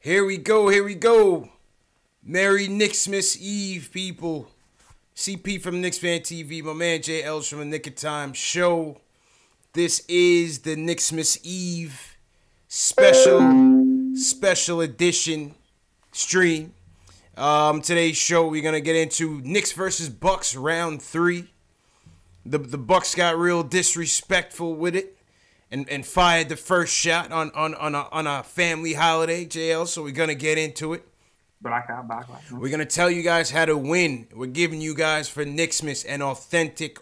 Here we go, here we go. Merry Knicksmas Eve, people. CP from KnicksFanTV, my man J. Ellis from the Nick of Time show. This is the Knicksmas Eve special edition stream. Today's show, we're going to get into Knicks versus Bucks round 3. The Bucks got real disrespectful with it and fired the first shot on a family holiday, JL, so we're going to get into it. We're going to tell you guys how to win. We're giving you guys for Knicksmas an authentic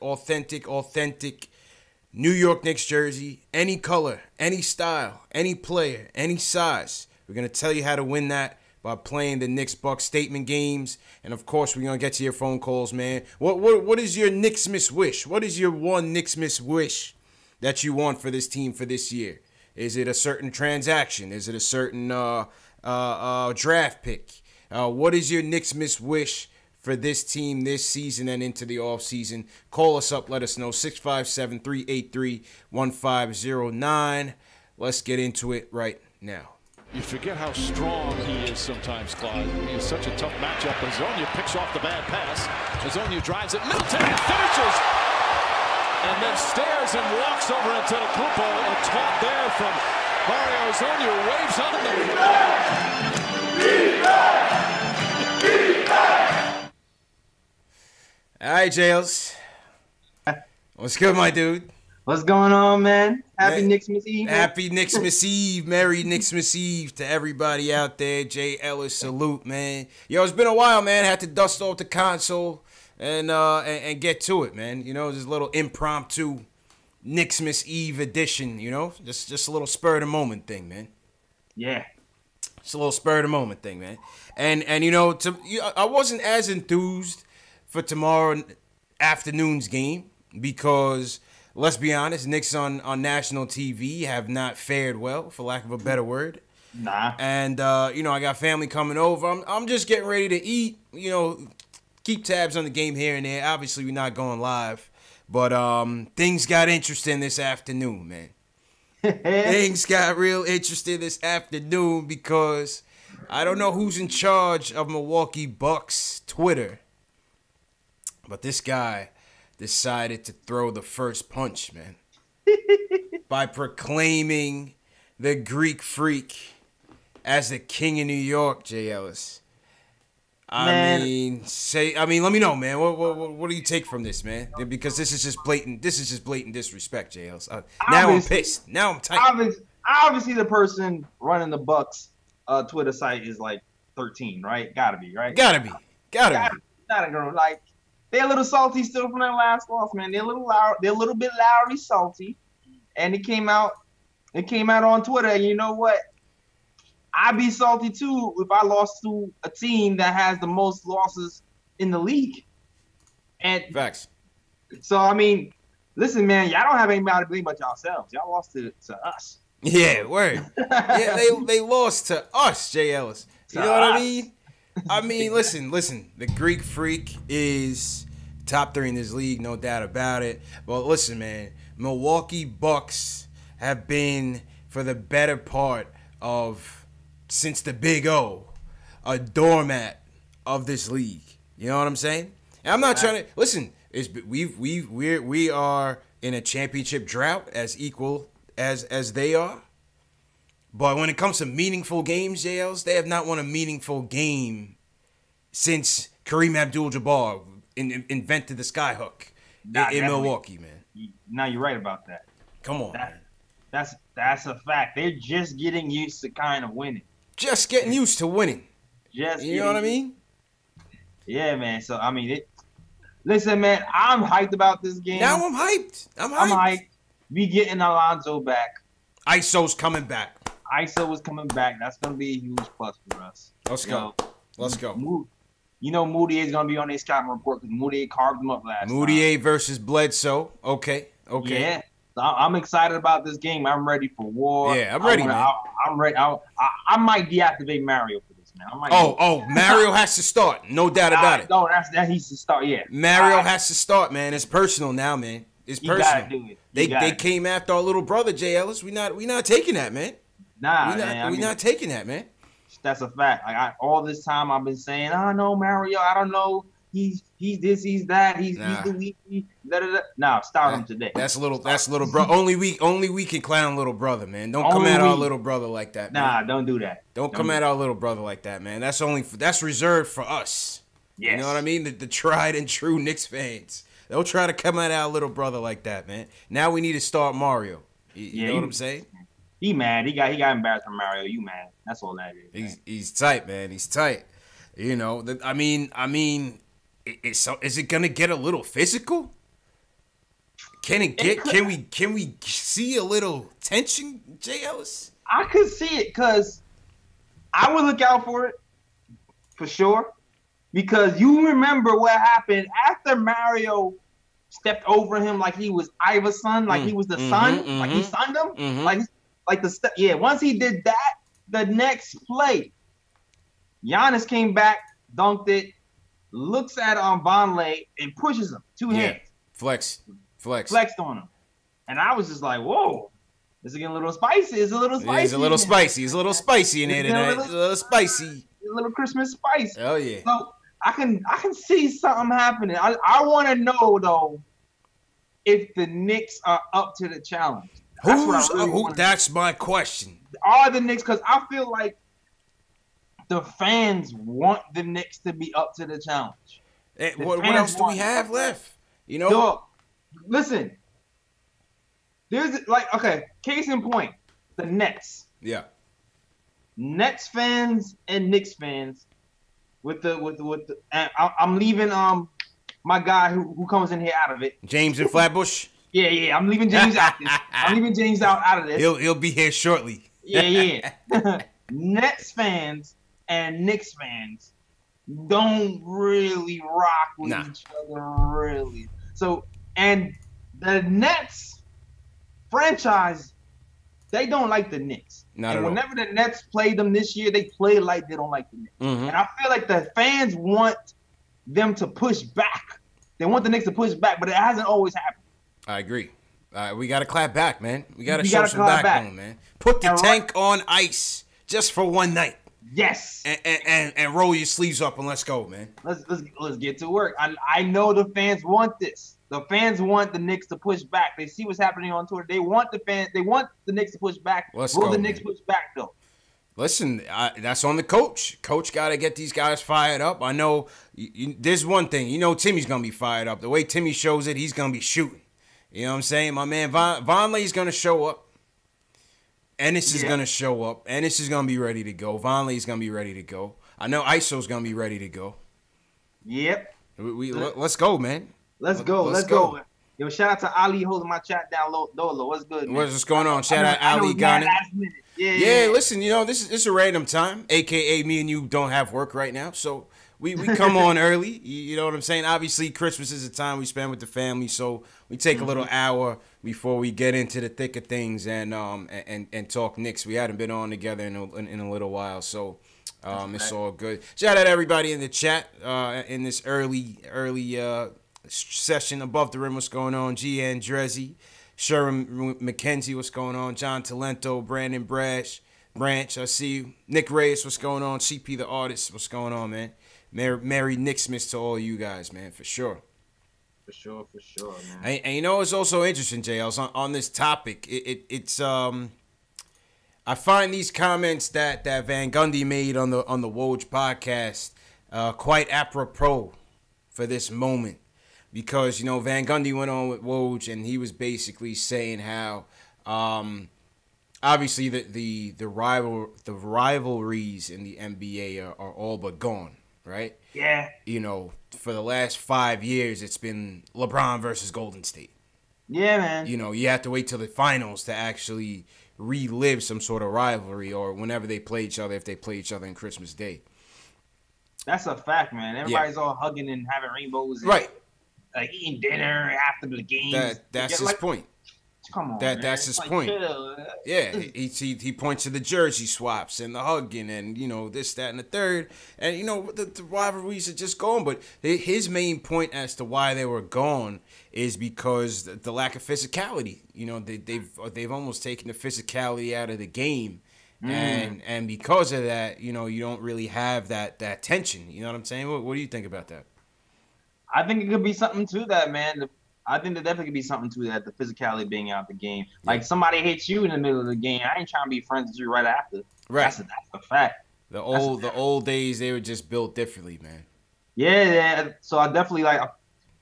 New York Knicks jersey. Any color, any style, any player, any size. We're going to tell you how to win that by playing the Knicks-Bucks statement games. And, of course, we're going to get to your phone calls, man. What is your Knicksmas wish? What is your one Knicksmas wish that you want for this team for this year? Is it a certain transaction? Is it a certain draft pick? What is your Knicksmas wish for this team this season and into the offseason? Call us up. Let us know. 657-383-1509. Let's get into it right now. You forget how strong he is sometimes, Claude. He is such a tough matchup. Azonia picks off the bad pass. Azonia drives it. Middleton finishes. And then stares and walks over into Ntilikina. A taunt there from Mario Azonia. Waves on them. All right, Jails. What's good, my dude? What's going on, man? Happy Knicksmas Eve. Man. Happy Knicksmas Eve. Merry Knicksmas Eve to everybody out there. J. Ellis, salute, man. Yo, it's been a while, man. Had to dust off the console and get to it, man. You know, this little impromptu Knicksmas Eve edition, you know? Just a little spur of the moment thing, man. Yeah. It's a little spur of the moment thing, man. And you know, I wasn't as enthused for tomorrow afternoon's game because, let's be honest, Knicks on national TV have not fared well, for lack of a better word. Nah. And, you know, I got family coming over. I'm just getting ready to eat, you know, keep tabs on the game here and there. Obviously, we're not going live. But things got interesting this afternoon, man. Things got real interesting this afternoon because I don't know who's in charge of Milwaukee Bucks Twitter, but this guy decided to throw the first punch, man, by proclaiming the Greek Freak as the king of New York, J. Ellis. Let me know, man. What do you take from this, man? Because this is just blatant disrespect, J. Ellis. Now I'm pissed. Now I'm tight. Obviously, the person running the Bucks Twitter site is like 13, right? Gotta be, right? Gotta be. Not a girl. Like, they're a little salty still from that last loss, man. They're a little bit Lowry salty, and it came out on Twitter. And you know what? I'd be salty too if I lost to a team that has the most losses in the league. And facts. So I mean, listen, man, y'all don't have anybody to blame but yourselves. Y'all lost to us. Yeah, word. Yeah, they lost to us, J. Ellis. You know what I mean? I mean, listen. The Greek Freak is top 3 in this league, no doubt about it. But listen, man, Milwaukee Bucks have been, for the better part of since the Big O, a doormat of this league. You know what I'm saying? And I'm not trying to listen. We are in a championship drought as equal as they are. But when it comes to meaningful games, JLs, they have not won a meaningful game since Kareem Abdul-Jabbar invented the skyhook in Milwaukee, man. Now you're right about that. Come on, man. That's a fact. They're just getting used to kind of winning. Just getting used to winning. You know what I mean? Yeah, man. So, I mean, listen, man, I'm hyped about this game. Now I'm hyped. I'm hyped. We getting Alonzo back. ISO's coming back. ISO is coming back. That's going to be a huge plus for us. Let's go. You know Moutier is going to be on their scouting report because Moutier carved him up last time. Moutier versus Bledsoe. Okay. Yeah. So I'm excited about this game. I'm ready for war. Yeah, I'm ready, man. I'm ready. I might deactivate Mario for this, man. Mario has to start. No doubt about it. No, that he's to start, yeah. Mario has to start, man. It's personal now, man. It's personal. You gotta do it. They came after our little brother, J. Ellis. We not taking that, man. Nah, we not taking that, man. That's a fact. Like all this time I've been saying, I know Mario. I don't know. He's this. He's that. He's the weak. Nah, start him today. That's little bro. Only we can clown little brother, man. Don't come at our little brother like that, man. Nah, don't do that. Don't come at our little brother like that, man. That's reserved for us. Yes. You know what I mean? The tried and true Knicks fans. Don't try to come at our little brother like that, man. Now we need to start Mario. You know what I'm saying? He mad. He got embarrassed from Mario. You mad? That's all that is. He's tight, man. He's tight. You know. I mean, is it gonna get a little physical? Can we see a little tension, Jay Ellis? I could see it because I would look out for it for sure. Because you remember what happened after Mario stepped over him like he was Iverson, like he was the son, like he sunned him, once he did that, the next play, Giannis came back, dunked it, looks at Vonleh and pushes him 2 hands. Flexed on him. And I was just like, whoa, this is getting a little spicy. It's a little spicy. It's a little spicy. It's a little spicy in here tonight. It's a little spicy. A little Christmas spice. Oh yeah. So I can see something happening. I want to know though if the Knicks are up to the challenge. That's my question. Are the Knicks? Because I feel like the fans want the Knicks to be up to the challenge. What else do we have left? You know. So, listen. There's case in point, the Nets. Yeah. Nets fans and Knicks fans I'm leaving my guy who comes in here out of it. James and Flatbush? Yeah, I'm leaving James out of this. I'm leaving James out of this. He'll be here shortly. Yeah. Nets fans and Knicks fans don't really rock with each other, really. So, and the Nets franchise, they don't like the Knicks. Whenever the Nets played them this year, they play like they don't like the Knicks. And I feel like the fans want them to push back. They want the Knicks to push back, but it hasn't always happened. I agree. We got to clap back, man. We got to show some backbone, man. Put the tank on ice just for one night. Yes. And roll your sleeves up and let's go, man. Let's get to work. I know the fans want this. The fans want the Knicks to push back. They see what's happening on Twitter. They want the Knicks to push back. Will the Knicks push back though? Listen, that's on the coach. Coach got to get these guys fired up. I know there's one thing. You know Timmy's going to be fired up. The way Timmy shows it, he's going to be shooting. You know what I'm saying? My man Vonleh's going to show up. Ennis is going to show up. Ennis is going to be ready to go. Vonleh's going to be ready to go. I know ISO's going to be ready to go. Yep. Let's go, man. Let's go. Yo, shout out to Ali holding my chat down low. What's good, man? What's going on? Shout out Ali Ghana. Yeah, listen, you know, this is a random time, a.k.a. me and you don't have work right now, so we come on early. You know what I'm saying? Obviously, Christmas is a time we spend with the family, so we take a little hour before we get into the thick of things and talk Knicks. We hadn't been on together in a little while, so it's all good. Shout out to everybody in the chat in this early session. Above the Rim, what's going on? G. Andrezzi, Sherman McKenzie, what's going on? John Talento, Brandon Branch, I see you. Nick Reyes, what's going on? CP the Artist, what's going on, man? Merry Knicksmas to all you guys, man, for sure. For sure, man. And you know, it's also interesting, JLs, on this topic. It's I find these comments that Van Gundy made on the Woj podcast quite apropos for this moment. Because, you know, Van Gundy went on with Woj and he was basically saying how obviously the rivalries in the NBA are all but gone, right? Yeah. You know, for the last 5 years it's been LeBron versus Golden State. Yeah, man. You know, you have to wait till the finals to actually relive some sort of rivalry or whenever they play each other, if they play each other on Christmas Day. That's a fact, man. Everybody's all hugging and having rainbows. And right. Eating dinner after the game. That's his point. Come on, that's his point. Yeah, he points to the jersey swaps and the hugging and, you know, this, that, and the third. And, you know, the rivalries are just gone. But his main point as to why they were gone is because the lack of physicality. You know, they've almost taken the physicality out of the game. And because of that, you know, you don't really have that tension. You know what I'm saying? What do you think about that? I think it could be something to that, man. I think there definitely could be something to that, the physicality being out the game. Like, somebody hits you in the middle of the game, I ain't trying to be friends with you right after. Right. That's a fact. The old days, they were just built differently, man. Yeah. So I definitely like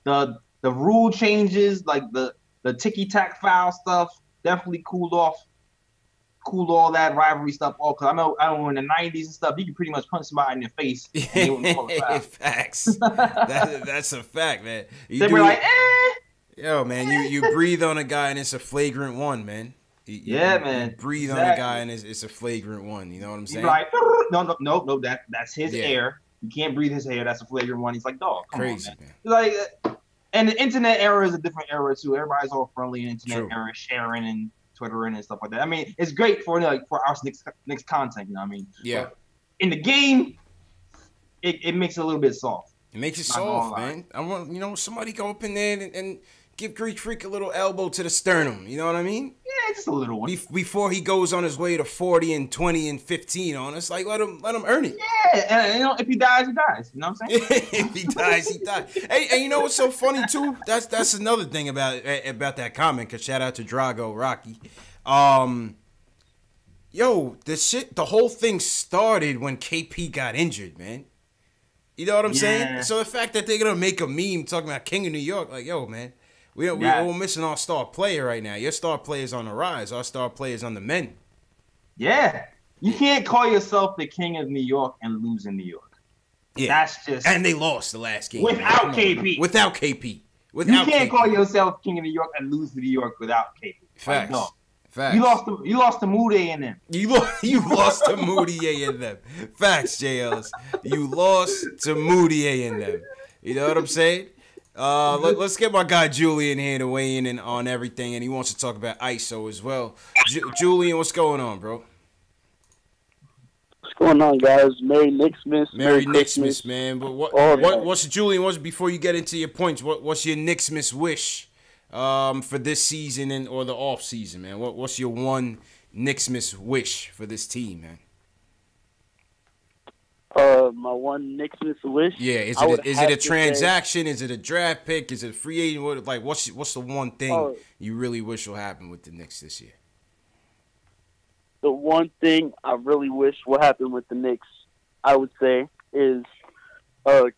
the rule changes, like the ticky-tack foul stuff definitely cooled all that rivalry stuff off. Cause I know in the 90s and stuff, you could pretty much punch somebody in the face. And they wouldn't call it foul. Facts. That's a fact, man. They were like, Yo, man, you breathe on a guy and it's a flagrant one, man. Man. You breathe on a guy and it's a flagrant one. You know what I'm saying? You're like, no, that's his air. You can't breathe his air. That's a flagrant one. He's like, dog, come crazy, on, man. man. Like, and the internet era is a different era too. Everybody's all friendly in internet True. era, sharing and Twittering and stuff like that. I mean, it's great for our Knicks content. You know what I mean? Yeah. But in the game, it makes it a little bit soft. It makes it soft, man. I want somebody go up in there and give Greek Freak a little elbow to the sternum. You know what I mean? Yeah, just a little one. Before he goes on his way to 40 and 20 and 15 on us, like let him earn it. Yeah, and if he dies, he dies. You know what I'm saying? If he dies, he dies. Hey, and you know what's so funny too? That's another thing about that comment. Cause shout out to Drago Rocky. The whole thing started when KP got injured, man. You know what I'm saying? So the fact that they're gonna make a meme talking about King of New York, like, yo, man, we're missing our star player right now. Your star player's on the rise. Our star player's on the mend. Yeah. You can't call yourself the King of New York and lose in New York. Yeah. That's just... And they lost the last game. Without KP. Without KP. You can't call yourself King of New York and lose to New York without KP. Facts. Like, no. Facts. You lost to Moody and them. You lost to Moody and them. Facts, J. Ellis. You lost to Moody and them. You know what I'm saying? Let's get my guy Julian here to weigh in on everything, and he wants to talk about ISO as well. Julian, what's going on, bro? What's going on, guys? Merry Knicksmas. Merry Knicksmas, man. But what's Julian? Before you get into your points? What's your Knicksmas wish for this season or the off season, man? What's your one Knicksmas wish for this team, man? My one Knicksmas wish. Yeah, is it a transaction? Is it a draft pick? Is it a free agent? What's the one thing you really wish will happen with the Knicks this year? The one thing I really wish will happen with the Knicks, I would say, is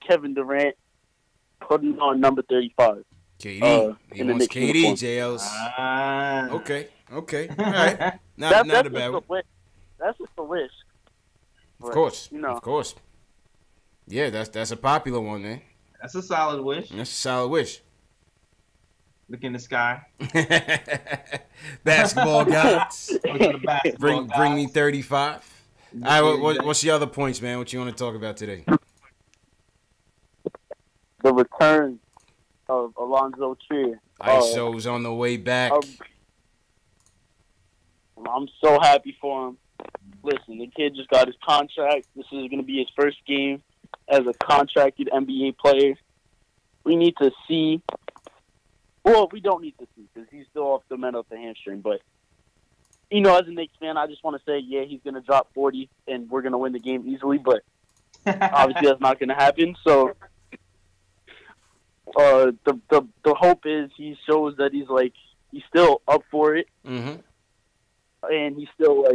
Kevin Durant putting on number 35. KD. He wants KD, JLs. Okay. All right. Not a bad one. That's just a wish. Of course. Of course. Yeah, that's a popular one, man. That's a solid wish. That's a solid wish. Look in the sky. Basketball gods. Bring me 35. All right, what's the other points, man? What you want to talk about today? The return of Alonzo Trier. ISO's on the way back. I'm so happy for him. Listen, the kid just got his contract. This is going to be his first game as a contracted NBA player. We need to see. Well, we don't need to see because he's still off the hamstring. But, as a Knicks fan, I just want to say, yeah, he's going to drop 40 and we're going to win the game easily. But obviously that's not going to happen. So the hope is he shows that he's still up for it. Mm-hmm. And he's still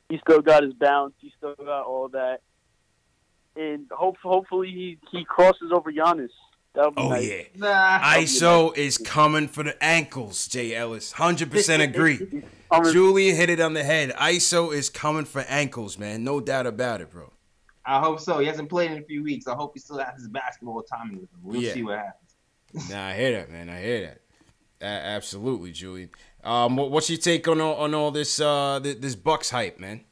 he still got his bounce. He still got all that. And hopefully he crosses over Giannis. That would be nice. Yeah. ISO is coming for the ankles, J. Ellis. 100% agree. Julian hit it on the head. ISO is coming for ankles, man. No doubt about it, bro. I hope so. He hasn't played in a few weeks. I hope he still has his basketball timing with him. We'll see what happens. Nah, I hear that, man. I hear that. Absolutely, Julian. What's your take on all this this Bucks hype, man?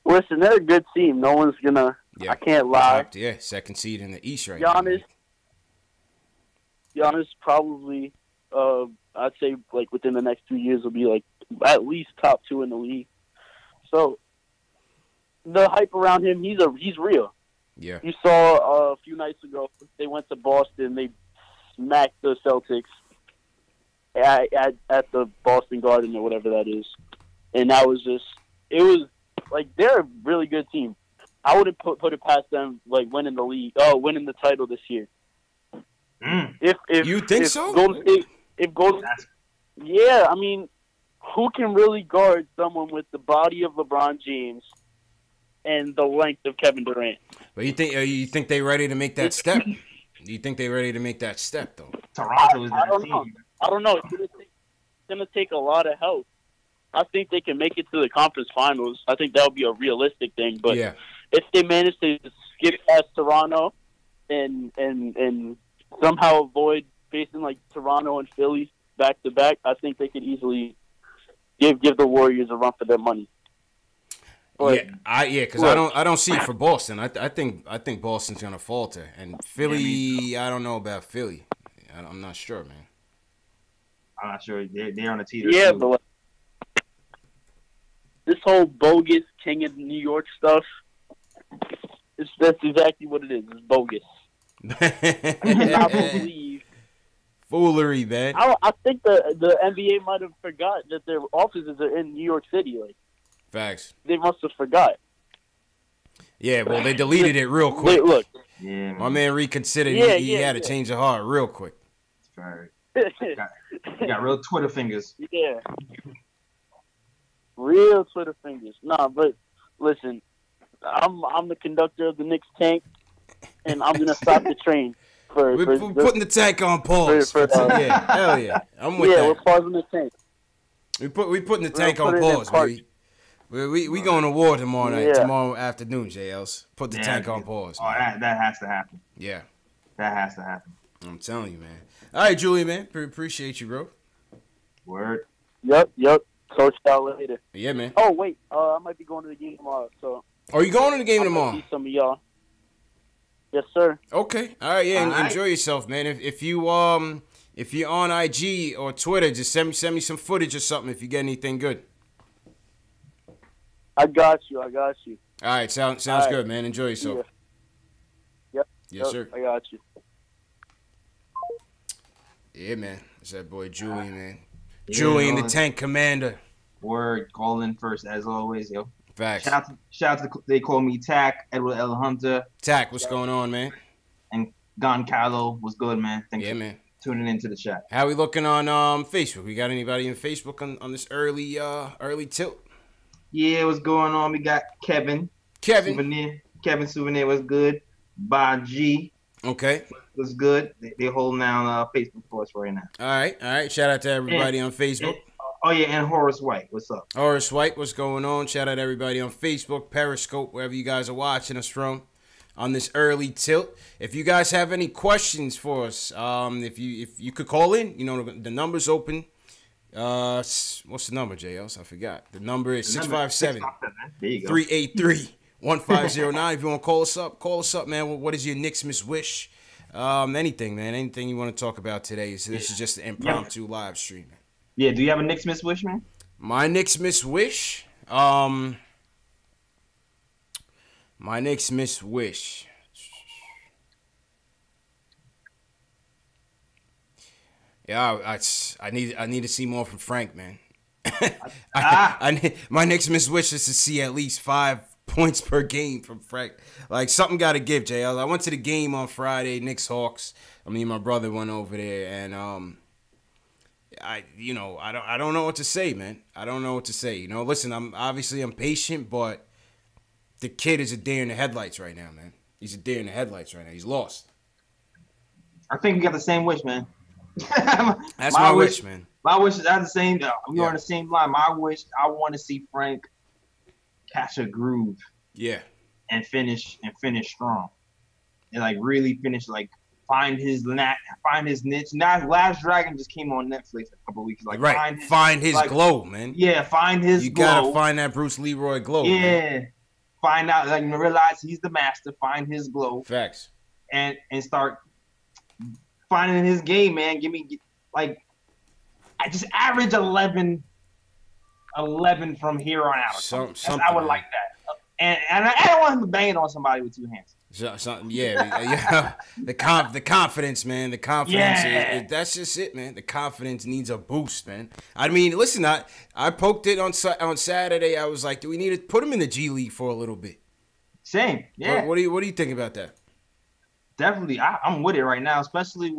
Listen, they're a good team. No one's gonna. Yeah. I can't lie. Yeah, second seed in the East right now. Giannis probably, I'd say within the next 2 years will be at least top 2 in the league. So the hype around him, he's real. Yeah. You saw a few nights ago they went to Boston. They smacked the Celtics. at the Boston Garden or whatever that is, and that was just it was like they're a really good team. I wouldn't put it past them like winning the title this year. If you think so? Yeah, I mean, who can really guard someone with the body of LeBron James and the length of Kevin Durant? But you think they ready to make that step? Do you think they ready to make that step though? Toronto is that team. I don't know. It's gonna take a lot of help. I think they can make it to the conference finals. I think that would be a realistic thing. But if they manage to skip past Toronto and somehow avoid facing like Toronto and Philly back to back, I think they could easily give the Warriors a run for their money. But, because I don't see it for Boston. I think Boston's gonna falter, and Philly. I don't know about Philly. I'm not sure, man. I'm not sure. They're on the teeter. Yeah, but this whole bogus King of New York stuff, that's exactly what it is. It's bogus. I cannot believe foolery, man. I think the NBA might have forgot that their offices are in New York City. Like, facts. They must have forgot. Yeah, well, they deleted it real quick. Look, my man reconsidered. He had to change of heart real quick. Right. You got real Twitter fingers. Yeah. Real Twitter fingers. Nah, but listen, I'm the conductor of the Knicks tank, and I'm gonna stop the train. We're putting the tank on pause. Yeah, hell yeah, I'm with that. Yeah, we're pausing the tank. We putting the tank on pause, baby. We going to war tomorrow night, tomorrow afternoon, JLs. Put the tank on pause. Oh, that has to happen. Yeah, that has to happen. I'm telling you, man. All right, Julian, man. Appreciate you, bro. Word. Yep. Coach out later. Yeah, man. Oh wait, I might be going to the game tomorrow. So. Are you going to the game tomorrow? See some of y'all. Yes, sir. Okay. All right. Yeah. Enjoy yourself, man. If you're on IG or Twitter, just send me some footage or something if you get anything good. I got you. All right. Sounds good, man. Enjoy yourself. Yep. Yes, sir. I got you. Yeah, man. It's that boy Julian, man. Yeah, Julian, the tank commander. Word. Call in first, as always, yo. Facts. Shout out to they call me Tack, Edward L. Hunter. Tack, what's going on, man? And Goncalo, what's good, man? Thanks for man. tuning into the chat. How we looking on Facebook? We got anybody in Facebook on this early tilt? Yeah, what's going on? We got Kevin Souvenir was good. Baji. Okay. Was good. They holding down Facebook for us right now. All right. Shout out to everybody on Facebook. And Horace White. What's up? Horace White, what's going on? Shout out to everybody on Facebook, Periscope, wherever you guys are watching us from on this early tilt. If you guys have any questions for us, if you could call in, the number's open. What's the number, JLs? I forgot. The number is 657-383-1509. If you want to call us up, man. What is your Knicks miss wish? Anything, man. Anything you want to talk about today. So this is just an impromptu live stream. Yeah, do you have a Knicks miss wish, man? My Knicks miss wish? My Knicks miss wish. Yeah, I need to see more from Frank, man. My Knicks miss wish is to see at least 5 points per game from Frank. Like, something got to give, JL. I went to the game on Friday, Knicks Hawks. My brother went over there, and I don't know what to say, man. I don't know what to say. Listen, I'm patient, but the kid is a deer in the headlights right now, man. He's a deer in the headlights right now. He's lost. I think we got the same wish, man. That's my wish, man. My wish is the same. We're on the same line. My wish, I want to see Frank catch a groove. Yeah. And finish strong. And really finish, find his niche. Now, Last Dragon just came on Netflix a couple weeks. Find his glow, man. Yeah, find his glow. You gotta find that Bruce Leroy glow. Yeah. Man. Find out, realize he's the master. Find his glow. Facts. And start finding his game, man. I just average 11 from here on out. I would like that. And I don't want him to bang it on somebody with 2 hands. Yeah. The confidence, man. The confidence. That's just it, man. The confidence needs a boost, man. I mean, listen, I poked it on Saturday. I was like, do we need to put him in the G League for a little bit? Same. Yeah. What do you think about that? Definitely, I'm with it right now, especially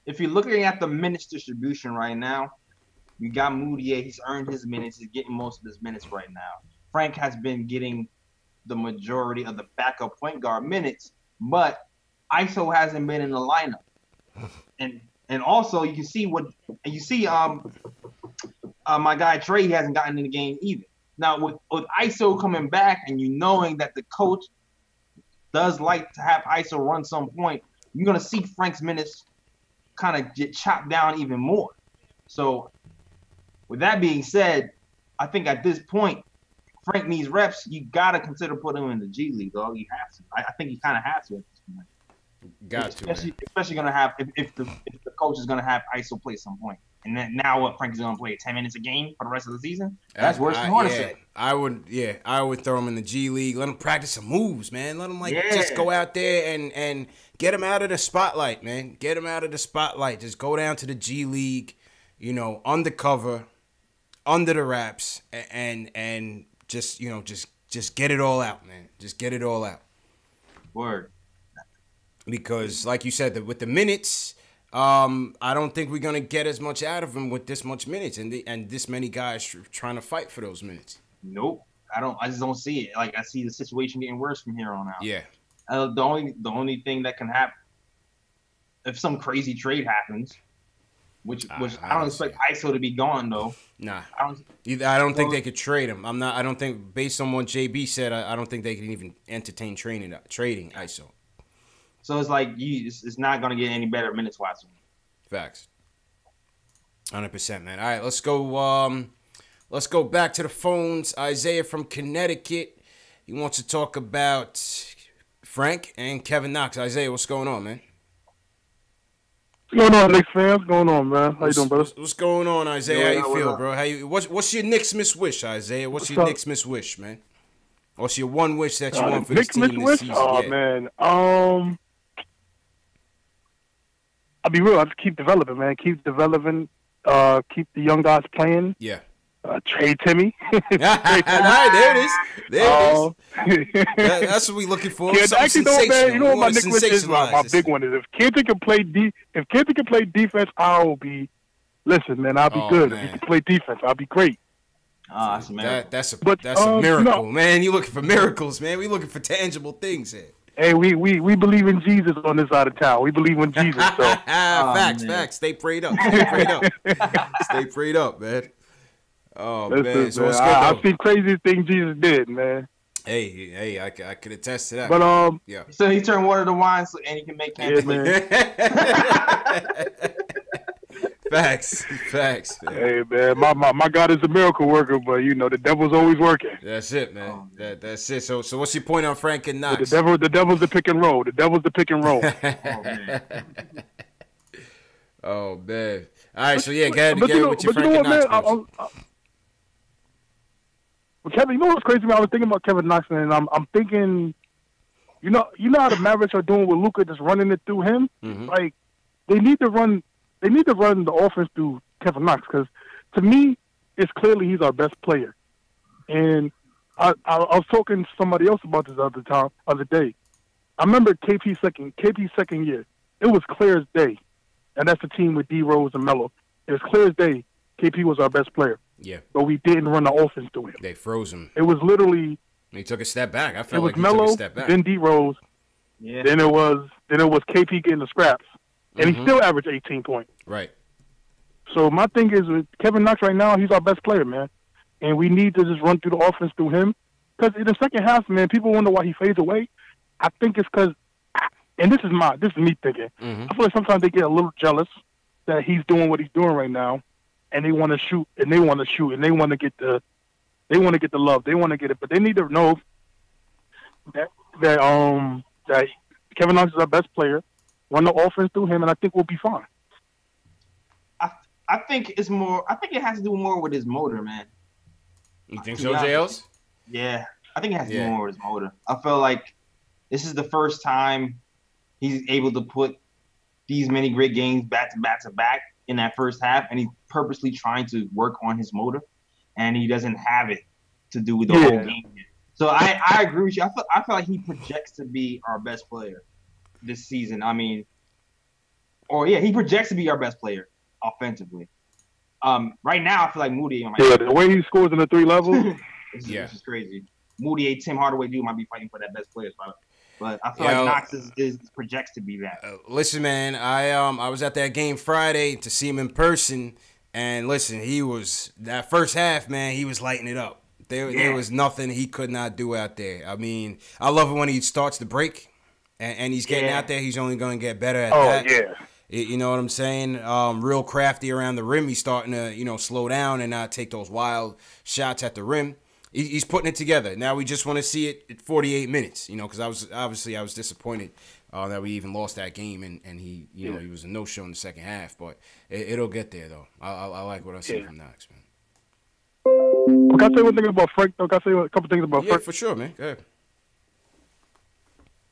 if you're looking at the minutes distribution right now. You got Moutier. He's earned his minutes. He's getting most of his minutes right now. Frank has been getting the majority of the backup point guard minutes, but ISO hasn't been in the lineup. And also you see my guy Trey, he hasn't gotten in the game either. Now with ISO coming back and you knowing that the coach does like to have ISO run some point, you're gonna see Frank's minutes kind of get chopped down even more. So with that being said, I think at this point Frank needs reps. You gotta consider putting him in the G League, dog. You have to. I think you kind of have to at this point. Especially gonna have if the coach is gonna have ISO play some point. And then now what? Frank is gonna play 10 minutes a game for the rest of the season. That's worse than Hornacek. I would throw him in the G League. Let him practice some moves, man. Let him just go out there and get him out of the spotlight, man. Get him out of the spotlight. Just go down to the G League, undercover, under the wraps, and just get it all out, man. Just get it all out. Word. Because, like you said, with the minutes, I don't think we're gonna get as much out of him with this much minutes and this many guys trying to fight for those minutes. Nope, I just don't see it. Like I see the situation getting worse from here on out. Yeah. The only thing that can happen if some crazy trade happens, which I don't expect ISO to be gone though. Nah, I don't think they could trade him. I don't think, based on what JB said, I don't think they can even entertain trading ISO. So it's like it's not gonna get any better minutes wise. Facts. 100%, man. All right, let's go. Let's go back to the phones. Isaiah from Connecticut. He wants to talk about Frank and Kevin Knox. Isaiah, what's going on, man? What's going on, Knicks fans? What's going on, man? How you doing, brother? What's going on, Isaiah? How you feel, bro? What's your Knicks miss wish, Isaiah? What's your Knicks miss wish, man? What's your one wish that you want for this team this season? Oh, man. I'll be real. I just keep developing, man. Keep developing. Keep the young guys playing. Yeah. Trade Timmy. All right, there it is. There it is. That's what we're looking for. Yeah, actually, man. You know what my Knicks wish is? My big one is if Kente can play defense, I'll be. Listen, man, I'll be good. Man. If he can play defense, I'll be great. That's a miracle. That's a miracle, man. You looking for miracles, man. We looking for tangible things here. Hey, we believe in Jesus on this side of town. We believe in Jesus. So. Facts. Stay prayed up. Stay prayed up, man. Oh, man. So what's good, I've seen crazy things Jesus did, man. Hey, I could attest to that. But yeah. So he turned water to wine, and he can make candy. Man. Facts. Man. Hey, man, my God is a miracle worker, but the devil's always working. That's it, man. That's it. So what's your point on Frank and Knox? The devil's the pick and roll. Oh man. All right, so yeah, get with your Frank and Knox. Kevin, you know what's crazy, man? I was thinking about Kevin Knox, and I'm thinking, you know how the Mavericks are doing with Luka, just running it through him. Mm-hmm. Like they need to run the offense through Kevin Knox, because to me, it's clearly he's our best player. And I was talking to somebody else about this other day. I remember KP's second year. It was clear as day, and that's the team with D Rose and Melo. It was clear as day. KP was our best player. Yeah. But we didn't run the offense through him. They froze him. It was literally. He took a step back. I felt like he Melo, took a step back. Then D Rose. Yeah. Then it was KP getting the scraps, and he still averaged 18 points. Right. So my thing is with Kevin Knox right now, he's our best player, man, and we need to just run through the offense through him. Because in the second half, man, people wonder why he fades away. I think it's because, and this is me thinking. Mm-hmm. I feel like sometimes they get a little jealous that he's doing what he's doing right now, and they want to shoot, and they want to get the love, they want to get it, but they need to know that Kevin Knox is our best player. Run the offense through him, and I think we'll be fine. I think it's more. I think it has to do more with his motor, man. You think so, Jails? Yeah, I think it has to do more with his motor. I feel like this is the first time he's able to put these many great games back to back to back in that first half, and he's purposely trying to work on his motor, and he doesn't have it to do with the whole game yet. So I agree with you. I feel like he projects to be our best player this season. I mean, he projects to be our best player offensively. Right now, I feel like Moutier. The way he scores in the 3 levels, this is crazy. Moutier, Tim Hardaway dude might be fighting for that best player spot. But I feel like Knox is projects to be that. Listen, man, I was at that game Friday to see him in person, and listen, he was that first half, man. He was lighting it up. There was nothing he could not do out there. I mean, I love it when he starts the break, and he's getting out there. He's only going to get better at that. Oh yeah. You know what I'm saying? Real crafty around the rim. He's starting to slow down and not take those wild shots at the rim. He's putting it together. Now we just want to see it at 48 minutes, because I was disappointed that we even lost that game, and he he was a no-show in the second half, but it'll get there though. I like what I see from Knox, man. Can I say one thing about Frank? Can I say a couple things about Frank? Yeah, for sure, man. Go ahead.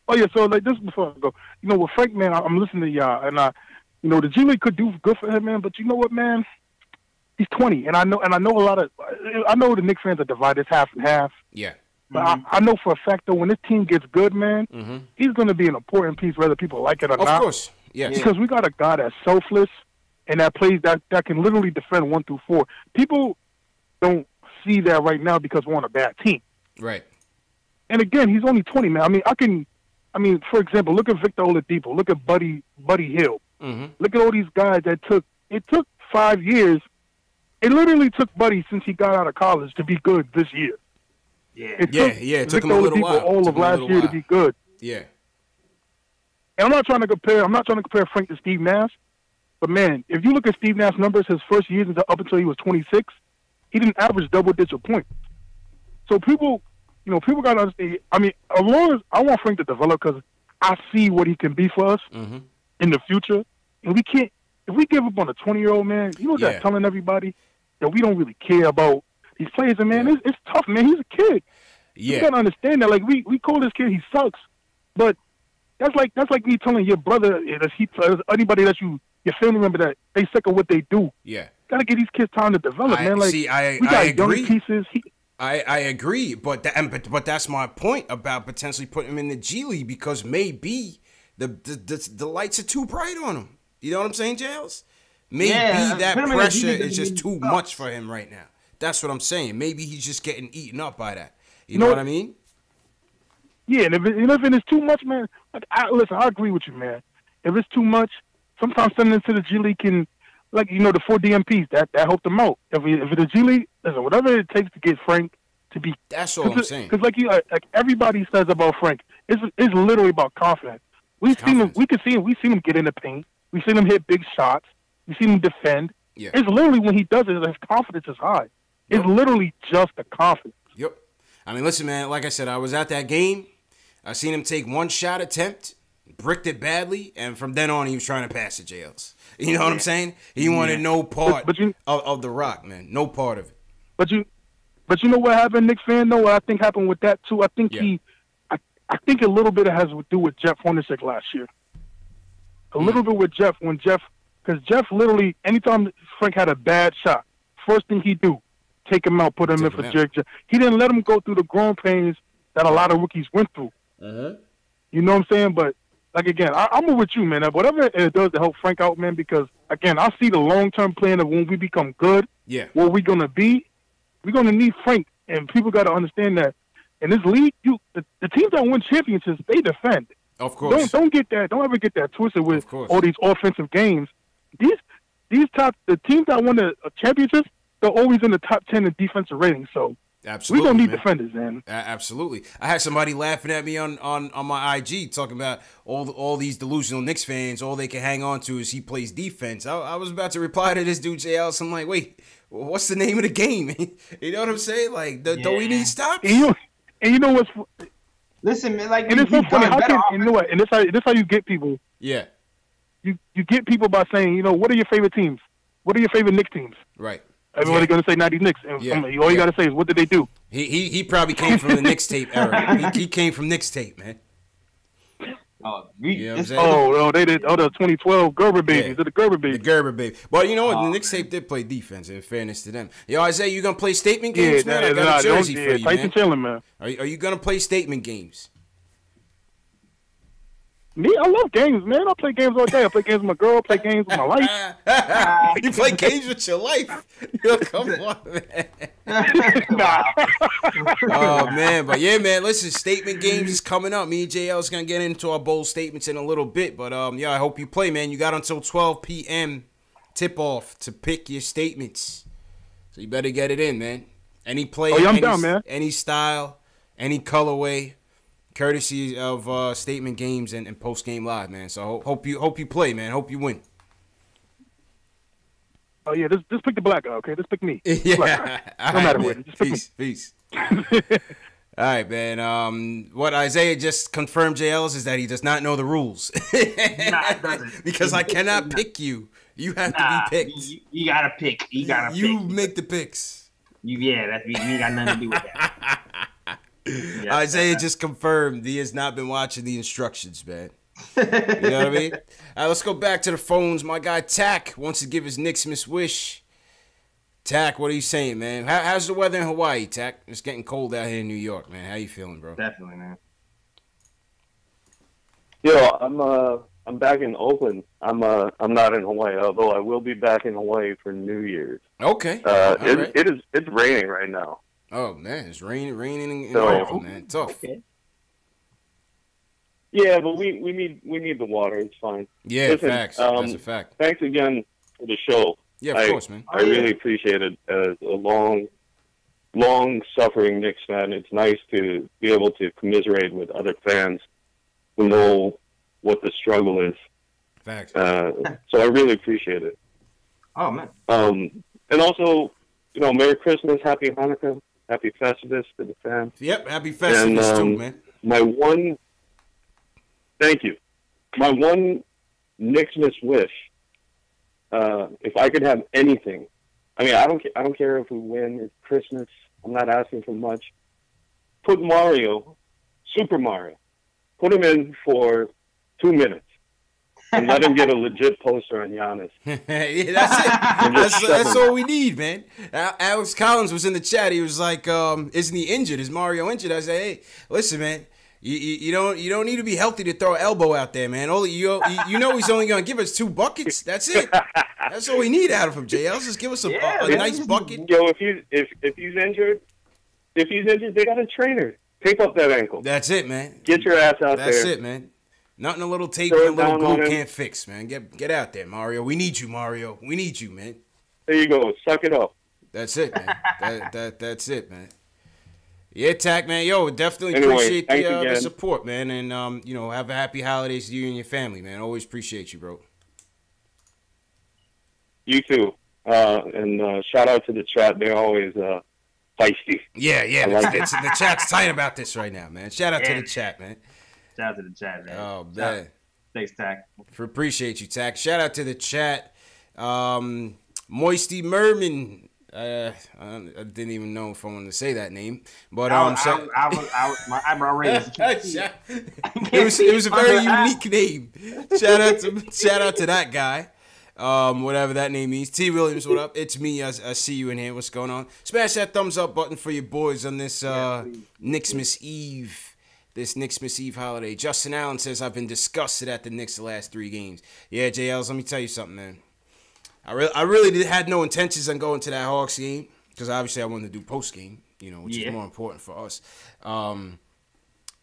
Oh yeah, so like this before I go, with Frank, man, I'm listening to y'all, and the G League could do good for him, man. But you know what, man? He's 20, and I know the Knicks fans are divided half and half. Yeah. But I know for a fact though, when this team gets good, man, he's going to be an important piece, whether people like it or not. Of course, yes. Because we got a guy that's selfless and that plays that can literally defend 1 through 4. People don't see that right now because we're on a bad team. Right. And again, he's only 20, man. I mean, for example, look at Victor Oladipo. Look at Buddy Hield. Look at all these guys that took 5 years. It literally took Buddy since he got out of college to be good this year. It took him a little while. All of last year to be good. Yeah. And I'm not trying to compare Frank to Steve Nash, but man, if you look at Steve Nash's numbers, his first years up until he was 26, he didn't average double-digit points. So people got to understand. I mean, as long as I want Frank to develop, because I see what he can be for us in the future, and we can't. If we give up on a 20-year-old man, that's telling everybody that we don't really care about these players. And man, it's tough, man. He's a kid. You gotta understand that. Like we call this kid, he sucks, but that's like me telling your brother, anybody that your family member that they suck at what they do. Yeah, gotta give these kids time to develop, man. Like we got agree. Young pieces. I agree, but that's my point about potentially putting him in the G League, because maybe the lights are too bright on him. You know what I'm saying, Jails? Maybe that pressure is just too much for him right now. That's what I'm saying. Maybe he's just getting eaten up by that. You know what I mean? Yeah, and if it's too much, man, listen, I agree with you, man. If it's too much, sometimes sending him to the G League can, the 4 DMPs, that helped them out. If it's the G League, listen, whatever it takes to get Frank to be. That's all I'm saying. Because like everybody says about Frank, it's literally about confidence. We've seen him get in the paint. We've seen him hit big shots. We've seen him defend. Yeah. It's literally when he does it, his confidence is high. It's literally just the confidence. Yep. I mean, listen, man, like I said, I was at that game. I seen him take one shot attempt, bricked it badly, and from then on, he was trying to pass the Jails. You know what I'm saying? He wanted no part of the rock, man. No part of it. But you know what happened, Knicks fan? What I think happened with that, too? I think I think a little bit has to do with Jeff Hornacek last year. A little bit with Jeff, because Jeff literally, anytime Frank had a bad shot, first thing he'd do, take him out, put him in for jerk. He didn't let him go through the growing pains that a lot of rookies went through. You know what I'm saying? But, again, I'm with you, man. Whatever it does to help Frank out, man, because, again, I see the long-term plan of when we become good, what we're going to be. We're going to need Frank, and people got to understand that in this league, the teams that win championships, they defend. Of course. Don't ever get that twisted with all these offensive games. The teams that won the championships, they're always in the top 10 in defensive ratings. So absolutely, we don't need defenders, man. Absolutely. I had somebody laughing at me on my IG talking about all these delusional Knicks fans. All they can hang on to is he plays defense. I was about to reply to this dude, J. Ellis. I'm like, wait, what's the name of the game? You know what I'm saying? Like, don't we need stops? And you know what's. Listen, man, and it's so funny. You know what? And this how you get people. Yeah. You get people by saying, what are your favorite teams? What are your favorite Knicks teams? Right. Everybody's gonna say 90 Knicks, and all you gotta say is, what did they do? He probably came from the Knicks tape era. He came from Knicks tape, man. Oh, You know what I'm saying? Oh, they did. Oh, the 2012 Gerber babies. Yeah. The Gerber babies. The Gerber baby. But you know what? The Knicks tape did play defense, in fairness to them. Yo, Isaiah, you gonna play statement games, man? I got a jersey for you, Tyson man. chilling, man. Are you gonna play statement games? Me, I love games, man. I play games all day. I play games with my girl. I play games with my life. You play games with your life? Yo, come on, man. Oh, man. But, yeah, man, listen, statement games is coming up. Me and JL is going to get into our bold statements in a little bit. But, yeah, I hope you play, man. You got until 12 p.m. tip-off to pick your statements. So you better get it in, man. Any play, I'm down, man. Any style, any colorway. Courtesy of statement games and post game live, man. So hope you play, man. Hope you win. Oh yeah, just pick the black guy, okay? Just pick me. Yeah, no matter what. Just pick me. Peace. All right, man. What Isaiah just confirmed, Ellis, is that he does not know the rules. Because I cannot pick you. You have to be picked. You gotta pick. You make the picks. That's me. You got nothing to do with that. Yeah, Isaiah just confirmed he has not been watching the instructions, man. You know what I mean? All right, let's go back to the phones. My guy Tack wants to give his Knicks miss wish. Tack, what are you saying, man? How's the weather in Hawaii, Tack? It's getting cold out here in New York, man. How you feeling, bro? Definitely, man. Yo, I'm back in Oakland. I'm not in Hawaii, although I will be back in Hawaii for New Year's. Okay. It's raining right now. Oh man, it's raining in So- Oakland, man. Tough. Okay. Yeah, but we need the water. It's fine. Yeah, Listen, facts. That's a fact. Thanks again for the show. Yeah, of course, man. I really appreciate it. As a long-suffering Knicks fan, it's nice to be able to commiserate with other fans who know what the struggle is. Facts. So I really appreciate it. Oh man. And also, Merry Christmas, Happy Hanukkah, Happy Festivus to the fans. Yep, happy Festivus too, man. Thank you. My one Knicks miss wish, if I could have anything, I mean, I don't care if we win. It's Christmas. I'm not asking for much. Put Super Mario, put him in for 2 minutes and let him get a legit poster on Giannis. Yeah, that's it. That's all we need, man. Alex Collins was in the chat. He was like, "Isn't he injured? Is Mario injured?" I said, "Hey, listen, man. You don't need to be healthy to throw an elbow out there, man. You know he's only gonna give us 2 buckets. That's it. That's all we need out of him, JL. Just give us a nice bucket." Yo, if he's injured, they got a trainer. Tape up that ankle. That's it, man. Get your ass out there. That's it, man. Nothing a little tape Throw and a little it down on glue him. can't fix, man. Get out there, Mario. We need you, Mario. We need you, man. There you go. Suck it up. That's it, man. That's it, man. Yeah, Tack, man. Yo, definitely Anyway, appreciate thanks the again. support, man. And, have a happy holidays to you and your family, man. Always appreciate you, bro. You too. And shout out to the chat. They're always feisty. Yeah. I like it. The chat's tight about this right now, man. Shout out to the chat, man. Shout out to the chat, man. Oh, man. Thanks, Tack. Appreciate you, Tack. Shout out to the chat. Moisty Merman. I didn't even know if I wanted to say that name, but my eyebrow raised. it was a very unique name. Shout out to that guy. Whatever that name means. T. Williams, what up? It's me. I see you in here. What's going on? Smash that thumbs up button for your boys on this Knicks Miss Eve. This Knicks Miss Eve holiday. Justin Allen says, I've been disgusted at the Knicks the last 3 games. Yeah, JLs, let me tell you something, man. I really had no intentions on going to that Hawks game because obviously I wanted to do post game, which is more important for us. I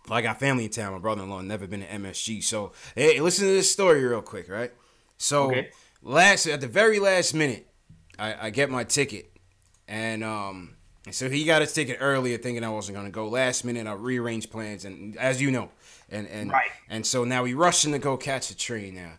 got family in town. My brother-in-law never been to MSG. So, hey, listen to this story real quick, right? So, at the very last minute, I get my ticket. And so he got his ticket earlier thinking I wasn't going to go. Last minute, I rearranged plans, and as you know. And so now we rushing to go catch the train now.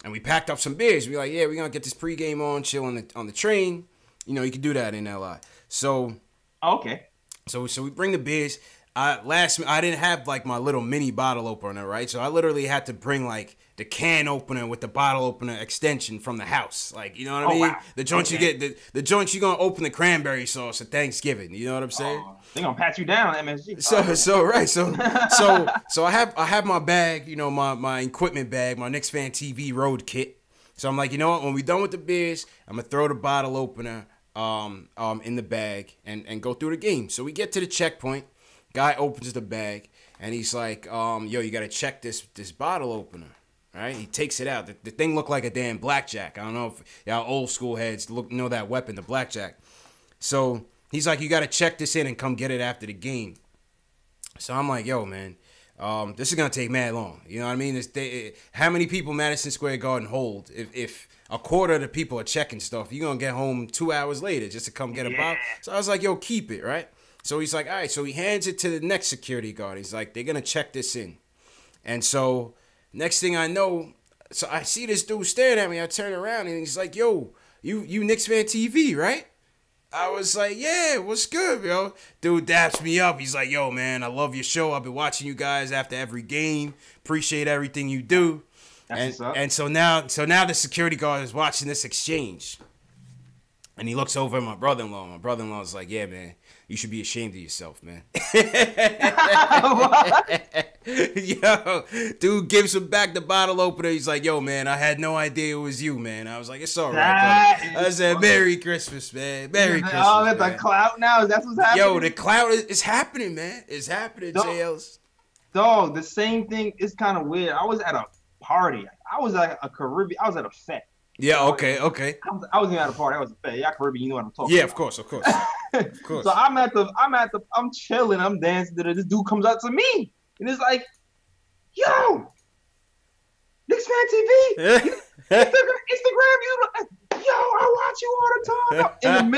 And we packed up some beers. We like, yeah, we're going to get this pregame on, chill on the train. You can do that in LI. So, okay. So we bring the beers. I didn't have like my little mini bottle opener, right? So I literally had to bring like the can opener with the bottle opener extension from the house. Like, you know what I mean? Wow. The joints you get, the joints you're gonna open the cranberry sauce at Thanksgiving. You know what I'm saying? They're gonna pat you down, MSG. So I have my bag, you know, my equipment bag, my KnicksFanTV road kit. So I'm like, you know what? When we're done with the beers, I'm gonna throw the bottle opener in the bag and go through the game. So we get to the checkpoint. Guy opens the bag and he's like, yo, you gotta check this bottle opener. Right? He takes it out. The thing looked like a damn blackjack. I don't know if y'all old school heads know that weapon, the blackjack. So he's like, you gotta check this in and come get it after the game. So I'm like, yo, man, this is gonna take mad long. You know what I mean? How many people Madison Square Garden hold? If a quarter of the people are checking stuff, you're gonna get home 2 hours later just to come get a bottle. So I was like, yo, keep it, right? So he's like, all right. So he hands it to the next security guard. He's like, they're gonna check this in. And so next thing I know, so I see this dude staring at me. I turn around and he's like, yo, you KnicksFanTV, right? I was like, yeah, what's good, yo? Dude daps me up. He's like, yo, man, I love your show. I've been watching you guys after every game. Appreciate everything you do. And so now the security guard is watching this exchange. And he looks over at my brother-in-law. My brother-in-law's like, yeah, man, you should be ashamed of yourself, man. Yo, dude gives him back the bottle opener. He's like, yo, man, I had no idea it was you, man. I was like, it's all right, brother. I said, Merry Christmas, man. Merry Christmas, oh, that's the clout now? That's what's happening? Yo, the clout is happening, man. It's happening, JLs. Dog, the same thing is kind of weird. I was at a party. I was at a Caribbean. I was at a fete. Yeah, okay. I wasn't at a party. I was a fete. Yeah, Caribbean. You know what I'm talking about. Of course. Of course. So I'm chilling. I'm dancing. This dude comes up to me and it's like, yo, KnicksFanTV, Instagram, yo, I watch you all the time.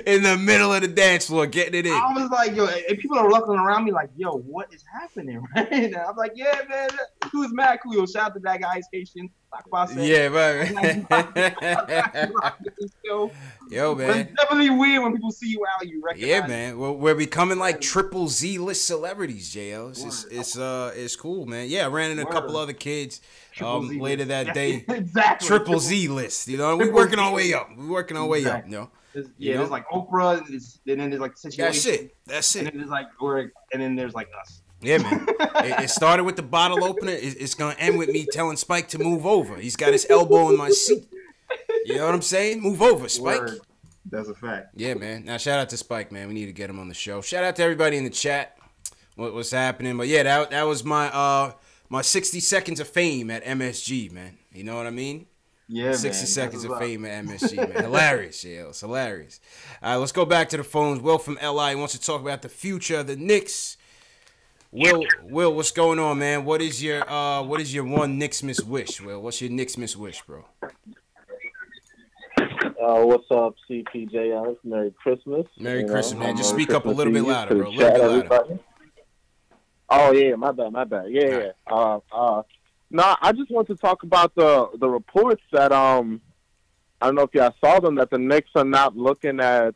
In the middle of the dance floor, getting it in. I was like, yo, and people are looking around me like, yo, what is happening, right? And I'm like, yeah, man, who's mad cool? Yo, shout out to that guy, Station. Yeah, right. Yo, man. It's definitely weird when people see you out, you recognize. Yeah, man. Well, we're becoming like triple Z list celebrities, JL. It's cool, man. Yeah, I ran into a couple other kids later that day. Exactly. Triple Z list. You know, we're working our way up. We're working our way up. You know. There's like Oprah, and then there's like the situation. That's it. And then there's like there's like us. Yeah, man. It started with the bottle opener. It's gonna end with me telling Spike to move over. He's got his elbow in my seat. You know what I'm saying? Move over, Spike. Word. That's a fact. Yeah, man. Now, shout out to Spike, man. We need to get him on the show. Shout out to everybody in the chat. What's happening? But yeah, that was my 60 seconds of fame at MSG, man. You know what I mean? Yeah, 60 seconds of fame at MSG, man. Hilarious, yeah. It's hilarious. All right, let's go back to the phones. Will from LI wants to talk about the future of the Knicks. Will, what's going on, man? What is your one Knicks miss wish? Will, what's your Knicks miss wish, bro? What's up, CPJ? Merry Christmas. Merry Christmas, man. Just speak up a little bit louder, bro. A little bit louder. Oh yeah, my bad. Yeah. No, I just want to talk about the reports that I don't know if y'all saw them, that the Knicks are not looking at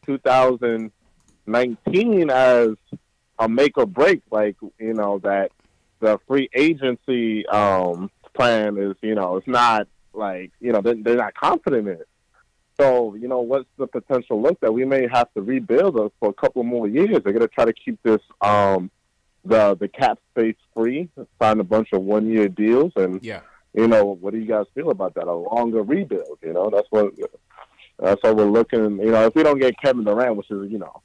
2019 as a make or break, like, you know, that the free agency plan is, you know, it's not like, you know, they're not confident in it. So, you know, what's the potential look that we may have to rebuild for a couple more years? They're going to try to keep this the cap space free, sign a bunch of 1-year deals, and you know, what do you guys feel about that? A longer rebuild, you know, that's what we're looking. You know, if we don't get Kevin Durant, which is, you know,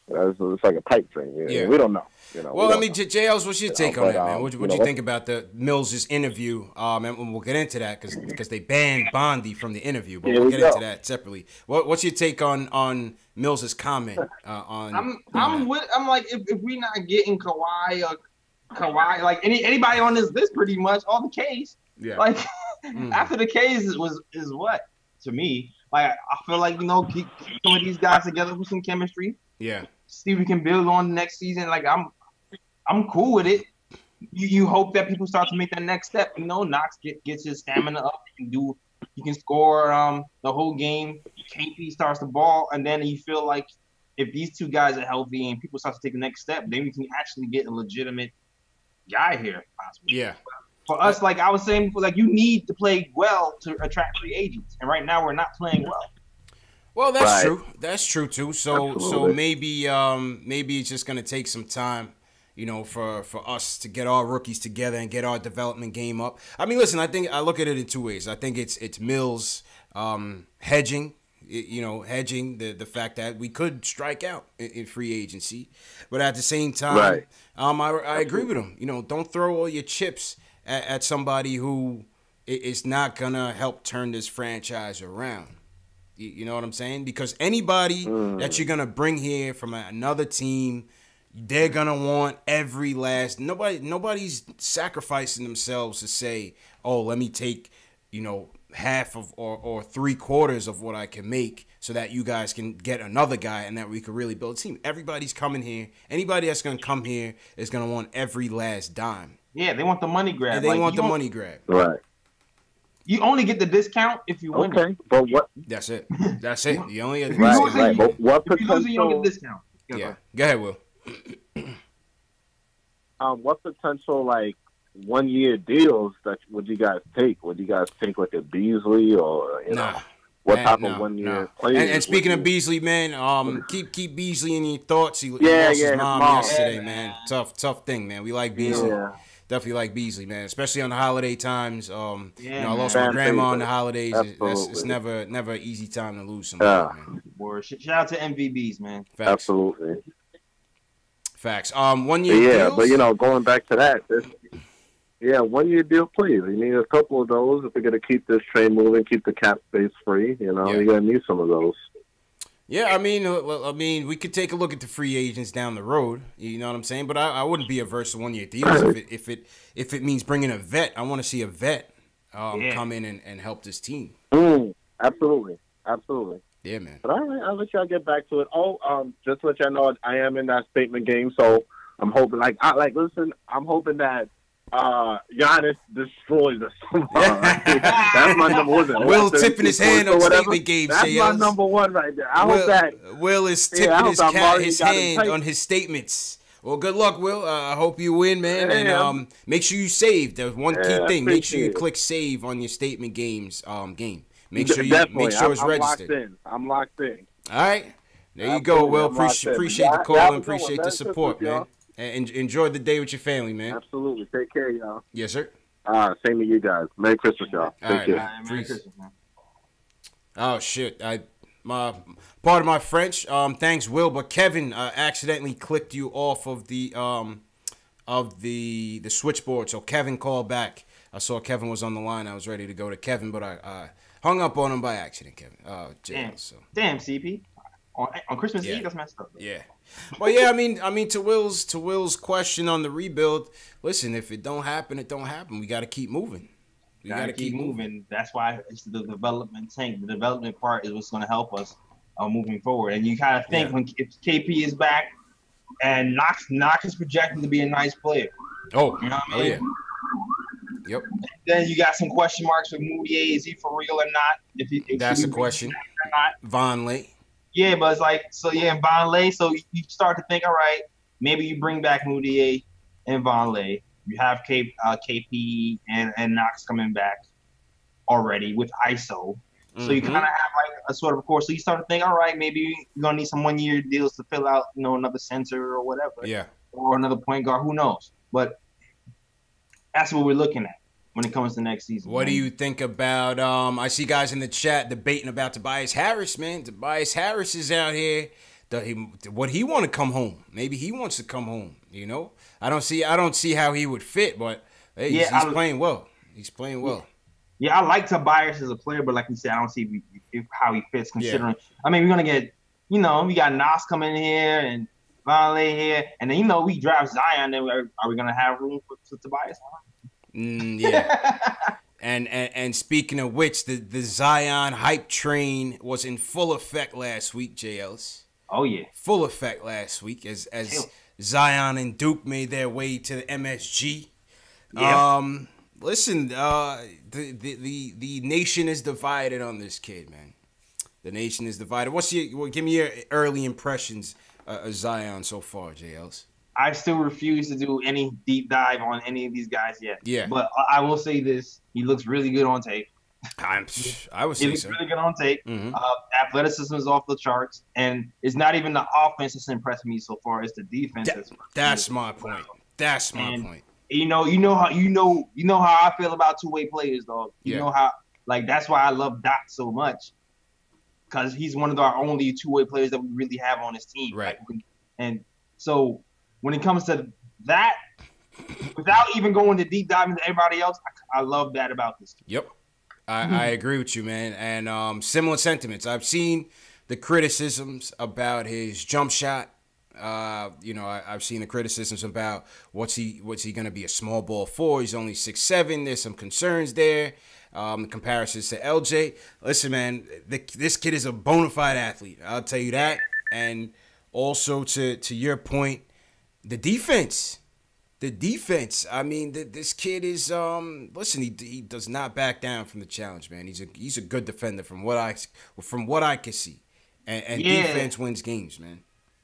it's like a pipe dream. You know? We don't know. You know, well, I mean, JL's, what's your take on that, man? What you think about the Mills' interview? And we'll get into that because they banned Bondi from the interview, but we'll get into that separately. What's your take on Mills' comment on? I'm like, if we're not getting Kawhi, like anybody on this list, pretty much all the K's. Yeah. Like after the K's is what to me. Like I feel like, you know, keep some of these guys together with some chemistry. Yeah. See if we can build on the next season. Like I'm cool with it. You hope that people start to make that next step. You know, Knox gets his stamina up. He can score the whole game. KP starts the ball, and then you feel like if these two guys are healthy and people start to take the next step, then we can actually get a legitimate guy here, possibly. Yeah. For us, like I was saying before, like you need to play well to attract free agents, and right now we're not playing well. Well, that's true. That's true too. So Absolutely. maybe it's just gonna take some time, for us to get our rookies together and get our development game up. I mean, listen, I look at it in two ways. I think it's Mills hedging. Hedging the fact that we could strike out in free agency, but at the same time, I agree with him. Don't throw all your chips at somebody who is not gonna help turn this franchise around. You know what I'm saying? Because anybody that you're gonna bring here from another team, they're gonna want every last. Nobody's sacrificing themselves to say, "Oh, let me take, half of or 3/4 of what I can make, so that you guys can get another guy and that we can really build a team." Everybody's coming here. Anybody that's gonna come here is gonna want every last dime. Yeah, they want the money grab. And they want the money grab. Right. You only get the discount if you win. Okay, but what? That's it. That's it. You only get the Right, discount. right. But what If you lose, you don't get potential? the discount. Yeah. Go ahead, Will. What potential 1-year deals that would you guys take? Would you guys take like a Beasley or what type of 1-year players? And speaking of Beasley, man, keep Beasley in your thoughts. He lost his his mom mom. yesterday, man. Tough thing, man. We like Beasley. Yeah. Definitely like Beasley, man. Especially on the holiday times. I lost man. my grandma on the holidays. Absolutely. It's never an easy time to lose somebody, man. Word. Shout out to MVBs, man. Facts. Absolutely. Facts. 1 year deals? But going back to that, 1-year deal, please. You need a couple of those if we're gonna keep this train moving, keep the cap space free. You're gonna need some of those. Yeah, I mean, we could take a look at the free agents down the road. You know what I'm saying? But I wouldn't be averse to 1-year deals if it means bringing a vet. I want to see a vet come in and help this team. Absolutely. Yeah, man. But all right, I'll let y'all get back to it. Just to let y'all know, I am in that statement game, so I'm hoping. I'm hoping that Giannis destroys us. That's my number one. Will tipping his hand on statement games. That's my number one right there. I hope that Will is tipping his hand on his statements. Well, good luck, Will. I hope you win, man. And make sure you save. There's one key thing. Make sure you click save on your statement games game. Make sure it's registered. I'm locked in. All right. There you go, Will. Appreciate the call and appreciate the support, man. And enjoy the day with your family, man. Absolutely. Take care, y'all. Yes, sir. Same to you guys. Merry Christmas, y'all. Take care. Merry Christmas, man. Oh shit! Part of my French. Thanks, Will, but Kevin accidentally clicked you off of the switchboard. So Kevin called back. I saw Kevin was on the line. I was ready to go to Kevin, but I hung up on him by accident, Kevin. Damn, CP. On Christmas Eve, that's messed up. Yeah. Well, yeah, I mean, to Will's question on the rebuild, listen, if it don't happen, it don't happen. We got to keep moving. We got to keep moving. That's why it's the development tank. The development part is what's going to help us moving forward. And you kind of think if KP is back and Knox is projected to be a nice player. Oh, you know what I mean? Yeah. Yep. Then you got some question marks with Moutier. Is he for real or not? That's a question. Or not. Vonleh. Yeah, but it's like, Vonleh. So you start to think, all right, maybe you bring back Moutier and Vonleh. You have KP and Knox coming back already with ISO. So you kind of have like a sort of course. So you start to think, all right, maybe you're going to need some 1-year deals to fill out, another center or whatever. Yeah. Or another point guard. Who knows? But that's what we're looking at when it comes to next season. What do you think about I see guys in the chat debating about Tobias Harris, man. Tobias Harris is out here. Would he want to come home? Maybe he wants to come home, I don't see how he would fit, but hey, he's playing well. He's playing well. Yeah, I like Tobias as a player, but like you said, I don't see how he fits considering. Yeah. I mean, we're going to get, we got Knox coming in here and Vonleh here, and then, we draft Zion, then are we going to have room for Tobias? Yeah. And speaking of which, the Zion hype train was in full effect last week, J. Ellis. Oh, yeah. Full effect last week as Zion and Duke made their way to the MSG. Yeah. Listen, the nation is divided on this kid, man. The nation is divided. Give me your early impressions of Zion so far, J. Ellis. I still refuse to do any deep dive on any of these guys yet. Yeah. But I will say this: he looks really good on tape. I would He say looks so. really good on tape. Mhm. Athleticism is off the charts, and it's not even the offense that's impressed me so far; it's the defense. That's my point. That's my point. You know how I feel about two-way players, dog. You know how, like, that's why I love Doc so much, because he's one of our only two-way players that we really have on this team. Right. Like, and so when it comes to that, without even going to deep dive into everybody else, I love that about this team. Yep. I agree with you, man. And similar sentiments. I've seen the criticisms about his jump shot. I've seen the criticisms about what's he going to be a small ball for. He's only 6'7". There's some concerns there. Comparisons to LJ. Listen, man, this kid is a bona fide athlete. I'll tell you that. And also to your point, the defense. The defense. I mean, this kid is listen. He does not back down from the challenge, man. He's a good defender from what I can see, and defense wins games, man.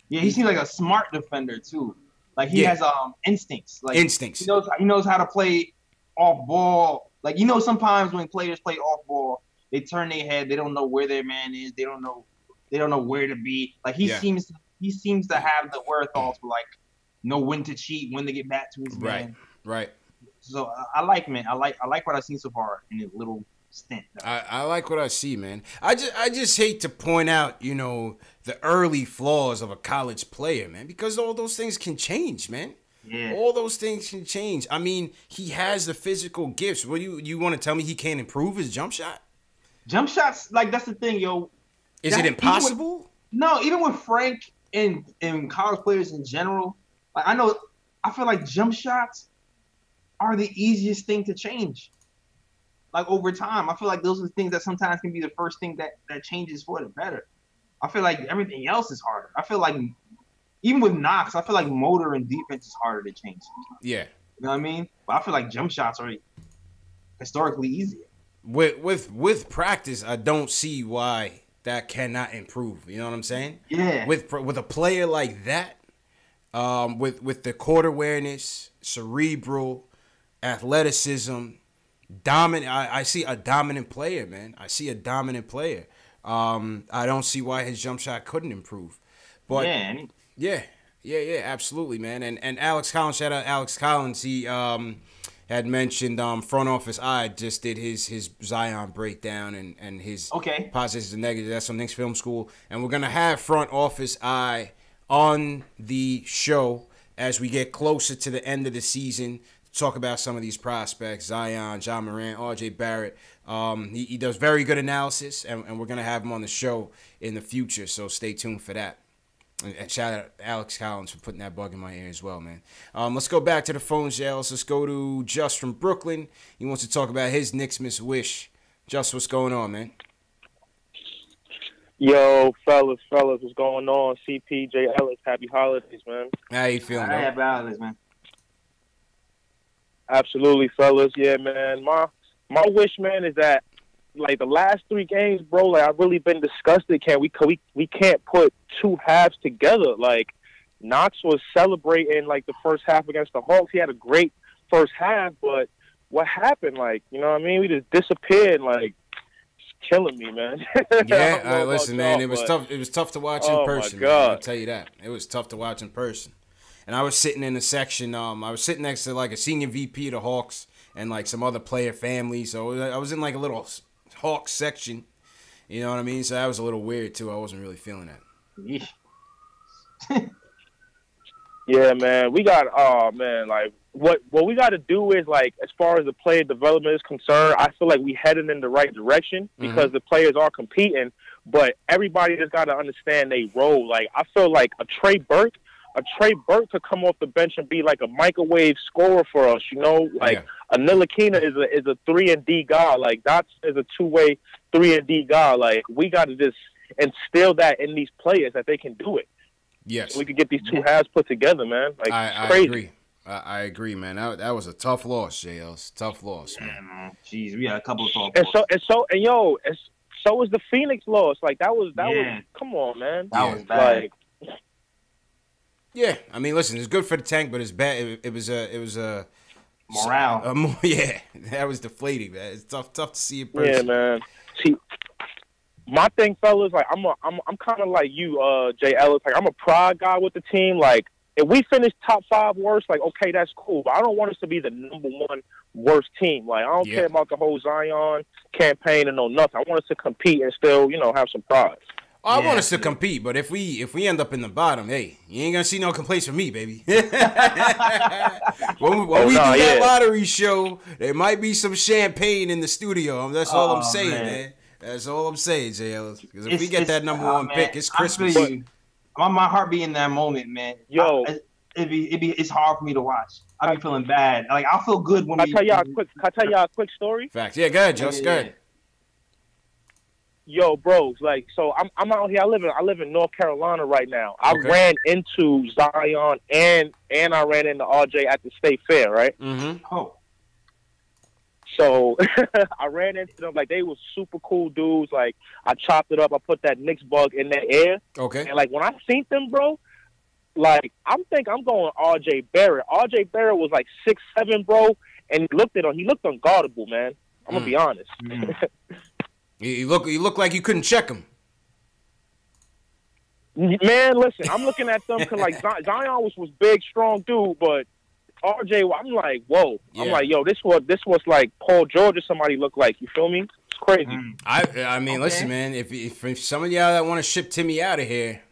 Yeah, he seems like a smart defender too. Like he has instincts. Like instincts. He knows how to play off ball. Like sometimes when players play off ball, they turn their head. They don't know where their man is. They don't know where to be. Like he seems to have the wherewithal to like know when to cheat, when to get back to his man. Right. So I like what I've seen so far in his little stint. I like what I see, man. I just hate to point out, the early flaws of a college player, man, because all those things can change, man. Yeah. All those things can change. I mean, he has the physical gifts. What you want to tell me he can't improve his jump shot? Jump shots, like that's the thing, yo. Is it impossible? Even with Frank and college players in general, like I feel like jump shots are the easiest thing to change. Like over time, I feel like those are the things that sometimes can be the first thing that changes for the better. I feel like everything else is harder. I feel like even with Knox, I feel like motor and defense is harder to change sometimes. Yeah. You know what I mean? But I feel like jump shots are historically easier. With practice, I don't see why that cannot improve. You know what I'm saying? Yeah. With a player like that, with the court awareness, cerebral, athleticism, dominant. I see a dominant player, man. I see a dominant player. I don't see why his jump shot couldn't improve. But yeah, absolutely, man. And Alex Collins, shout out Alex Collins. He had mentioned Front Office I just did his Zion breakdown and his positives and negatives. That's on Knicks Film School. And we're gonna have Front Office I on the show as we get closer to the end of the season. Talk about some of these prospects, Zion, John Morant, RJ Barrett. He does very good analysis, and we're going to have him on the show in the future, so stay tuned for that. And shout out Alex Collins for putting that bug in my ear as well, man. Let's go back to the phones, Ellis. Let's go to Just from Brooklyn. He wants to talk about his Knicks miss wish. Just, what's going on, man? Yo, fellas, what's going on? CPJ Ellis, happy holidays, man. How you feeling, bro? Happy holidays, man. Absolutely, fellas. Yeah, man. My wish, man, is that like the last 3 games, bro. Like I've really been disgusted. We can't put 2 halves together. Like Knox was celebrating like the first half against the Hawks. He had a great first half, but what happened? Like, you know what I mean? We just disappeared. Like, it's killing me, man. Yeah, listen, man. It was tough. It was tough to watch in person. My God. Man. I'll tell you that. It was tough to watch in person. And I was sitting in a section. I was sitting next to like a senior VP of the Hawks and like some other player family. So I was in like a little Hawks section. You know what I mean? So that was a little weird too. I wasn't really feeling that. Yeah, man. We got like what we got to do is like as far as the player development is concerned, I feel like we headed in the right direction because the players are competing, but everybody just got to understand they role. Like I feel like a Trey Burke could come off the bench and be like a microwave scorer for us, you know? Like a Ntilikina is a 3-and-D guy. Like that's is a 2-way 3-and-D guy. Like we got to just instill that in these players that they can do it. Yes. So we could get these 2 halves put together, man. Like I crazy. agree. I agree, man. That was a tough loss, JLs. Tough loss, man. Jeez, we had a couple of tough And So was the Phoenix loss. Like that was Yeah. come on, man. That was bad. Like, Yeah, I mean, listen, it's good for the tank, but it's bad. It was a Morale. Yeah, that was deflating, man. It's tough to see it personally. yeah, man. See, my thing, fellas, like I'm kind of like you, Jay Ellis. Like I'm a pride guy with the team. Like if we finish top 5 worst, like okay, that's cool. But I don't want us to be the #1 worst team. Like I don't care about the whole Zion campaign and no nothing. I want us to compete and still, have some pride. I want us to compete, but if we end up in the bottom, hey, you ain't gonna see no complaints from me, baby. when we do that lottery show, there might be some champagne in the studio. That's all I'm saying, man. That's all I'm saying, Jay Ellis. Because if we get that #1 pick, it's Christmas. My heart be in that moment, man. Yo, it's hard for me to watch. I be feeling bad. Like I'll feel good when Can I tell y'all a quick story? Facts. Yeah, go ahead, Just. Go ahead. Yo, bros, like, so I'm out here. I live in North Carolina right now. I ran into Zion and I ran into RJ at the State Fair, right? Mm-hmm. Oh. So I ran into them. Like, they were super cool dudes. Like, I chopped it up. I put that Knicks bug in their ear. Okay. And, like, when I seen them, bro, like, I'm going RJ Barrett. RJ Barrett was, like, 6'7", bro, and he looked unguardable, man. I'm going to be honest. You look like you couldn't check him. Man, listen, I'm looking at them because, like, Zion was big, strong dude, but RJ, I'm like, whoa. Yeah. I'm like, yo, this was like Paul George or somebody looked like. You feel me? It's crazy. I mean, listen, man, if some of y'all that want to ship Timmy out of here,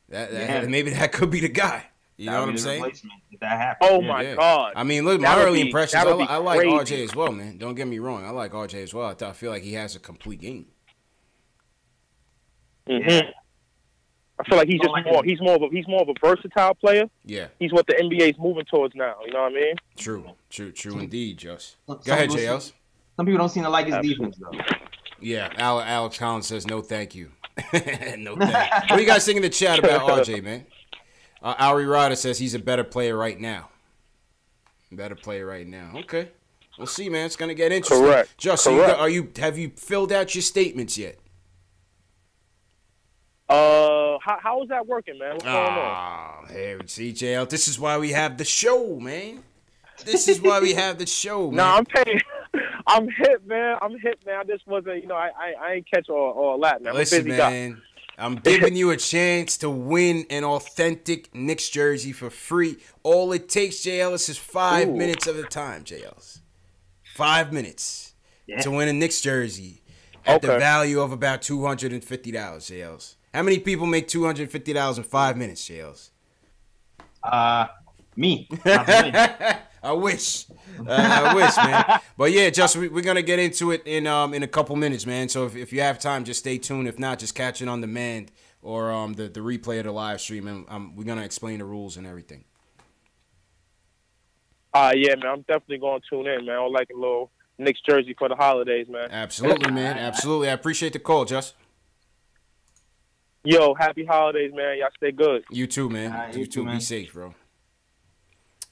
maybe that could be the guy. You know what I'm saying? If that happens. Oh, my God. I mean, look, my early impressions, I like RJ as well, man. Don't get me wrong. I like RJ as well. I feel like he has a complete game. Mm-hmm. I feel like he's more of a versatile player. Yeah. He's what the NBA is moving towards now. You know what I mean? True indeed, Just. Go ahead, JLs. Some people don't seem to like his defense, though. Yeah, Alex Collins says no thank you. No thank you. What do you guys think in the chat about RJ, man? Ari Ryder says he's a better player right now. Okay. We'll see, man. It's gonna get interesting. Correct. Justin, have you filled out your statements yet? How is that working, man? What's going on? Hey, CJL. This is why we have the show, man. Man. No, I'm paying. I'm hit, man. I just wasn't, I ain't catch all that, man. Listen, man. I'm giving you a chance to win an authentic Knicks jersey for free. All it takes, Jay Ellis, is 5 minutes of the time, Jay Ellis. 5 minutes to win a Knicks jersey at the value of about $250, Jay Ellis. How many people make $250 in 5 minutes, Jay Ellis? Me. I wish, man. But yeah, Justin, we're gonna get into it in a couple minutes, man. So if you have time, just stay tuned. If not, just catch it on demand or the replay of the live stream, and we're gonna explain the rules and everything. Yeah, man. I'm definitely gonna tune in, man. I like a little Knicks jersey for the holidays, man. Absolutely, man. Absolutely. I appreciate the call, Justin. Yo, happy holidays, man. Y'all stay good. You too, man. You too, man. Be safe, bro.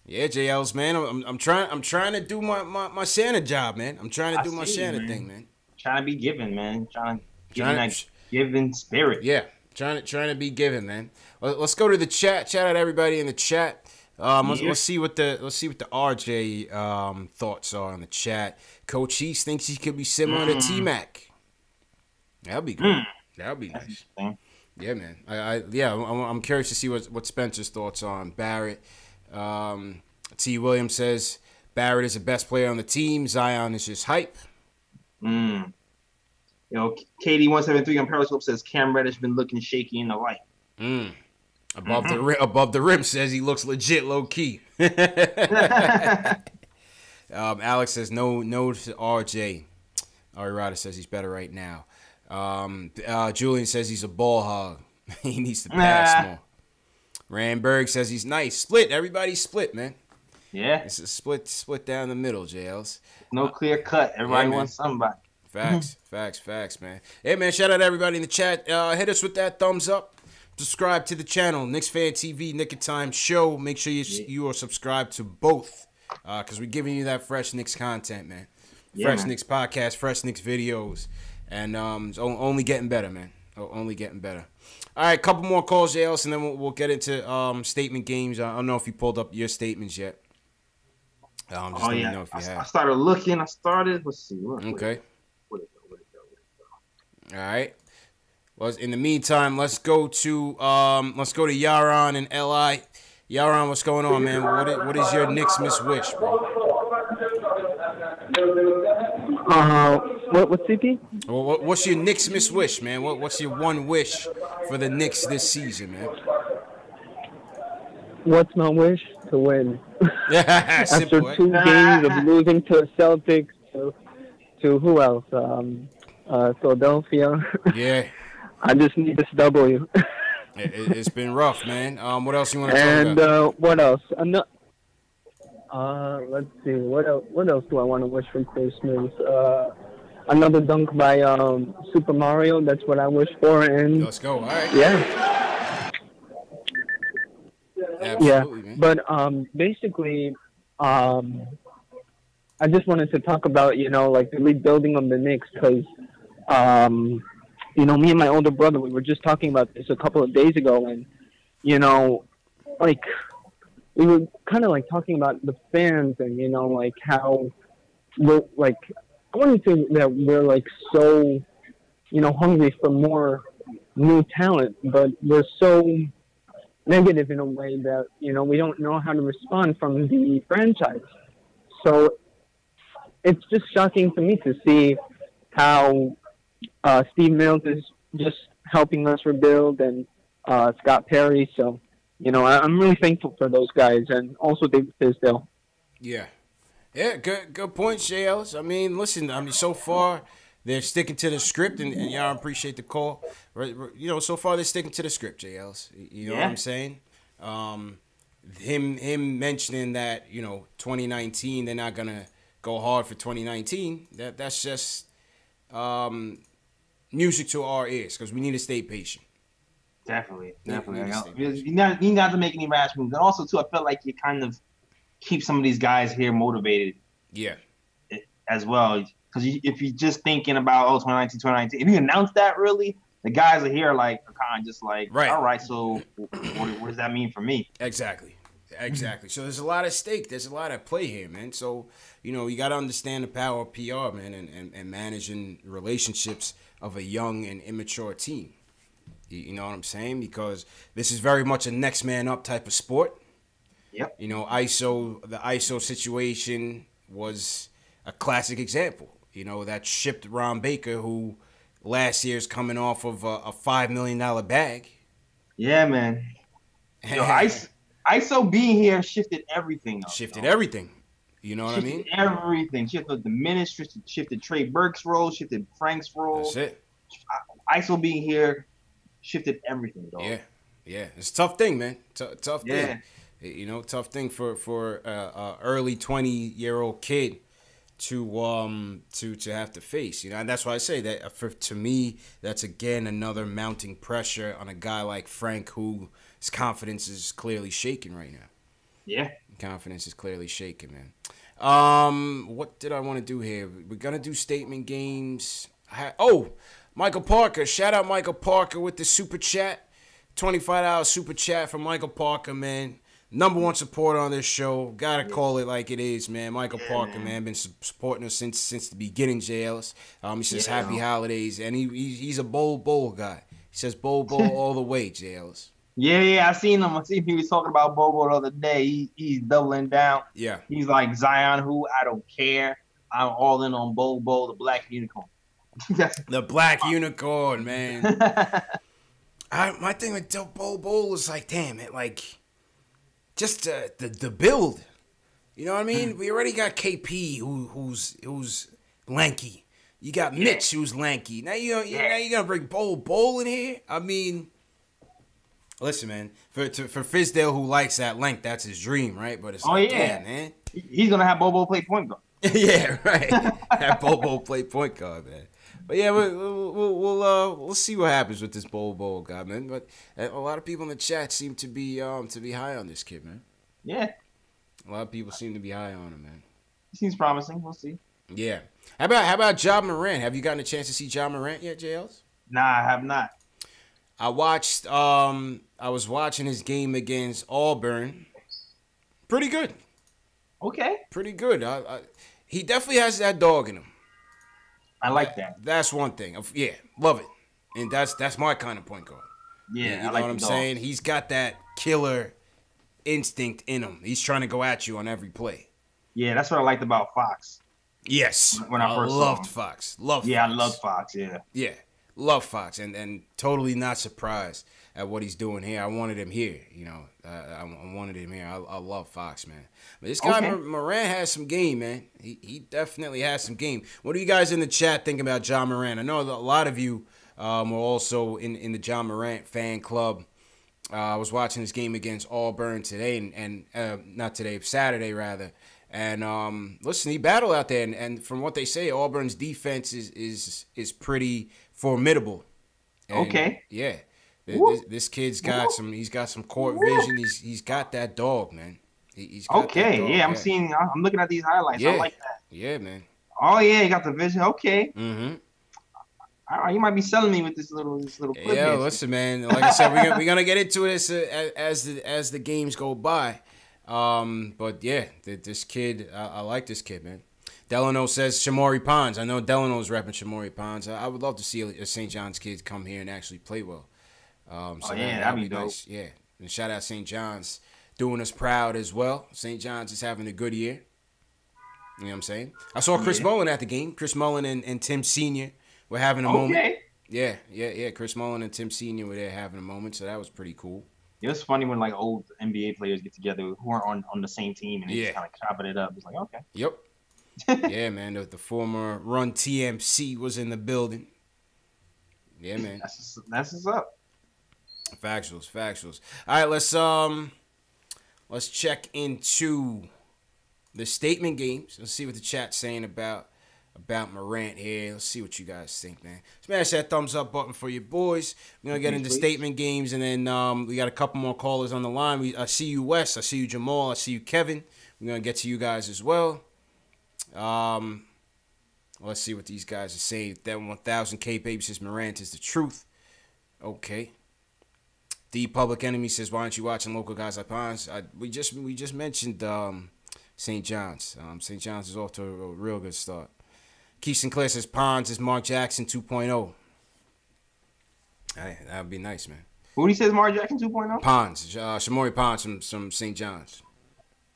Yeah, JL's, man. I'm trying to do my Santa job, man. I'm trying to do my Santa thing, man. Trying to be giving, man. Trying to giving spirit. Yeah, trying to be giving, man. Let's go to the chat. Shout out everybody in the chat. Let's see what the RJ thoughts are in the chat. Coach East thinks he could be similar to T-Mac. That'd be good. That'd be nice. Yeah, man. I'm curious to see what Spencer's thoughts are on Barrett. T. Williams says Barrett is the best player on the team. Zion is just hype. KD 173 on Periscope says Cam Reddish been looking shaky in the light. Above the rim says he looks legit low key. Alex says no to RJ. Ari Ryder says he's better right now. Julian says he's a ball hog. He needs to pass more. Randberg says he's nice. Split. Everybody's split, man. Yeah. It's a split down the middle, JLs. No clear cut. Everybody wants somebody. Facts, man. Hey, man, shout out to everybody in the chat. Hit us with that thumbs up. Subscribe to the channel, KnicksFanTV, Nick of Time Show. Make sure you are subscribed to both because we're giving you that fresh Knicks content, man. Fresh Knicks podcast, fresh Knicks videos. And it's only getting better, man. Only getting better. All right, couple more calls, Ellis, and then we'll get into statement games. I don't know if you pulled up your statements yet. Just let me know if you have. I started looking. Let's see. Okay. All right. Well, in the meantime, let's go to Yaron and Li. Yaron, what's going on, man? What is your Knicks miss wish, bro? What's CP? Well, what's your Knicks miss wish, man? What's your one wish for the Knicks this season, man? What's my wish? To win. After Simple, 2 games of losing to Celtics, to who else? Philadelphia. Yeah. I just need this W. It's been rough, man. What else you want to talk and about? What else? Let's see. What else do I want to wish for Christmas? Another dunk by Super Mario. That's what I wish for. And let's go. All right. Yeah. Absolutely, man. But basically, I just wanted to talk about like the rebuilding of the Knicks because me and my older brother, we were just talking about this a couple of days ago, and like we were kind of like talking about the fans and like how we're like I wouldn't say that we're like so hungry for more new talent, but we're so negative in a way that we don't know how to respond from the franchise. So it's just shocking to me to see how Steve Mills is just helping us rebuild, and Scott Perry. So, I'm really thankful for those guys, and also David Fizdale. Yeah, good point, Shay Ellis. I mean, listen, so far they're sticking to the script, and y'all appreciate the call. So far they're sticking to the script, Jay Ellis. You know what I'm saying? Him mentioning that 2019 they're not gonna go hard for 2019. That's just music to our ears because we need to stay patient. Definitely. You need not to make any rash moves. And also, too, I felt like you kind of keep some of these guys here motivated. Yeah. As well. Because if you're just thinking about, 2019, if you announce that, really, the guys are here kind of just like, right. All right, so what does that mean for me? Exactly. So there's a lot at stake. There's a lot at play here, man. So, you got to understand the power of PR, man, and managing relationships of a young and immature team. You know what I'm saying? Because this is very much a next man up type of sport. Yep. The ISO situation was a classic example. That shipped Ron Baker, who last year's coming off of a $5 million bag. Yeah, man. ISO being here shifted everything up. Everything. You know what I mean? Everything. Shifted the ministry, shifted Trey Burke's role, shifted Frank's role. That's it. ISO being here shifted everything, dog. Yeah. It's a tough thing, man. Tough yeah. thing. Tough thing for early 20-year-old kid to have to face. And that's why I say that to me, that's again another mounting pressure on a guy like Frank, whose confidence is clearly shaking right now. Yeah. Confidence is clearly shaking, man. What did I want to do here? We're gonna do statement games. Michael Parker. Shout out Michael Parker with the super chat. $25 super chat from Michael Parker, man. Number one supporter on this show. Gotta call it like it is, man. Michael Parker, man, been supporting us since the beginning, J. Ellis. He says happy holidays, and he's a bowl guy. He says bowl all the way, J. Ellis. Yeah, I seen him. He was talking about Bobo the other day. He's doubling down. Yeah. He's like Zion, who I don't care. I'm all in on Bobo, the black unicorn. The black unicorn, man. My thing with Bobo was like, damn it, like just the build. You know what I mean? We already got KP who's lanky. You got Mitch who's lanky. Now you gonna bring Bowl in here? I mean, listen, man. For Fizdale, who likes that length, that's his dream, right? But it's damn, man. He's gonna have Bobo play point guard. Yeah, right. Have Bobo play point guard, man. But yeah, we'll see what happens with this Bobo guy, man. But a lot of people in the chat seem to be high on this kid, man. Yeah. A lot of people seem to be high on him, man. He seems promising. We'll see. Yeah. How about Ja Morant? Have you gotten a chance to see Ja Morant yet, JLs? Nah, I have not. I was watching his game against Auburn. Pretty good. Okay. Pretty good. He definitely has that dog in him. I like that. That's one thing. Yeah, love it. And that's my kind of point guard. Yeah, you know what I'm saying? He's got that killer instinct in him. He's trying to go at you on every play. Yeah, that's what I liked about Fox. Yes. When I first loved saw him. Fox. Loved Yeah, Fox. I love Fox, yeah. Yeah. Love Fox and totally not surprised at what he's doing here. I wanted him here, you know. I wanted him here. I love Fox, man. But this guy Morant has some game, man. He definitely has some game. What do you guys in the chat think about Ja Morant? I know a lot of you were also in the Ja Morant fan club. I was watching this game against Auburn today, and not today, Saturday rather. And listen, he battled out there, and from what they say, Auburn's defense is pretty formidable. And okay. Yeah. This kid's got he's got some court vision. He's got that dog, man. He's got that dog, yeah. I'm looking at these highlights. Yeah. I like that. Yeah, man. Oh yeah, he got the vision. Okay. Mm-hmm. All right, you might be selling me with this little clip. Yeah, listen, man. Like I said, we're gonna get into this as the games go by. But yeah, this kid, I like this kid, man. Delano says Shamori Pons. I know Delano's repping Shamori Pons. I would love to see a St. John's kid come here and actually play well. That'd be dope. Nice. Yeah, and shout out St. John's doing us proud as well. St. John's is having a good year. You know what I'm saying? I saw Chris Mullen at the game. Chris Mullen and Tim Sr. were having a moment. Yeah. Chris Mullen and Tim Sr. were there having a moment, so that was pretty cool. It was funny when like old NBA players get together who aren't on the same team and they just kind of chopping it up. It's like, okay. Yep. Yeah, man. The former Run TMC was in the building. Yeah, man. That's what's up. Factuals. All right, let's check into the statement games. Let's see what the chat's saying about Morant here. Let's see what you guys think, man. Smash that thumbs up button for your boys. We're going to get into statement games, and then we got a couple more callers on the line. I see you, Wes. I see you, Jamal. I see you, Kevin. We're going to get to you guys as well. Let's see what these guys are saying. That 1000K baby says Morant is the truth. Okay. The Public Enemy says, why aren't you watching local guys like Pons? We just mentioned St. John's. St. John's is off to a real good start. Keith Sinclair says Pons is Mark Jackson 2.0. Hey, that would be nice, man. Who he says Mark Jackson 2.0? Pons. Shamori Pons from St. John's.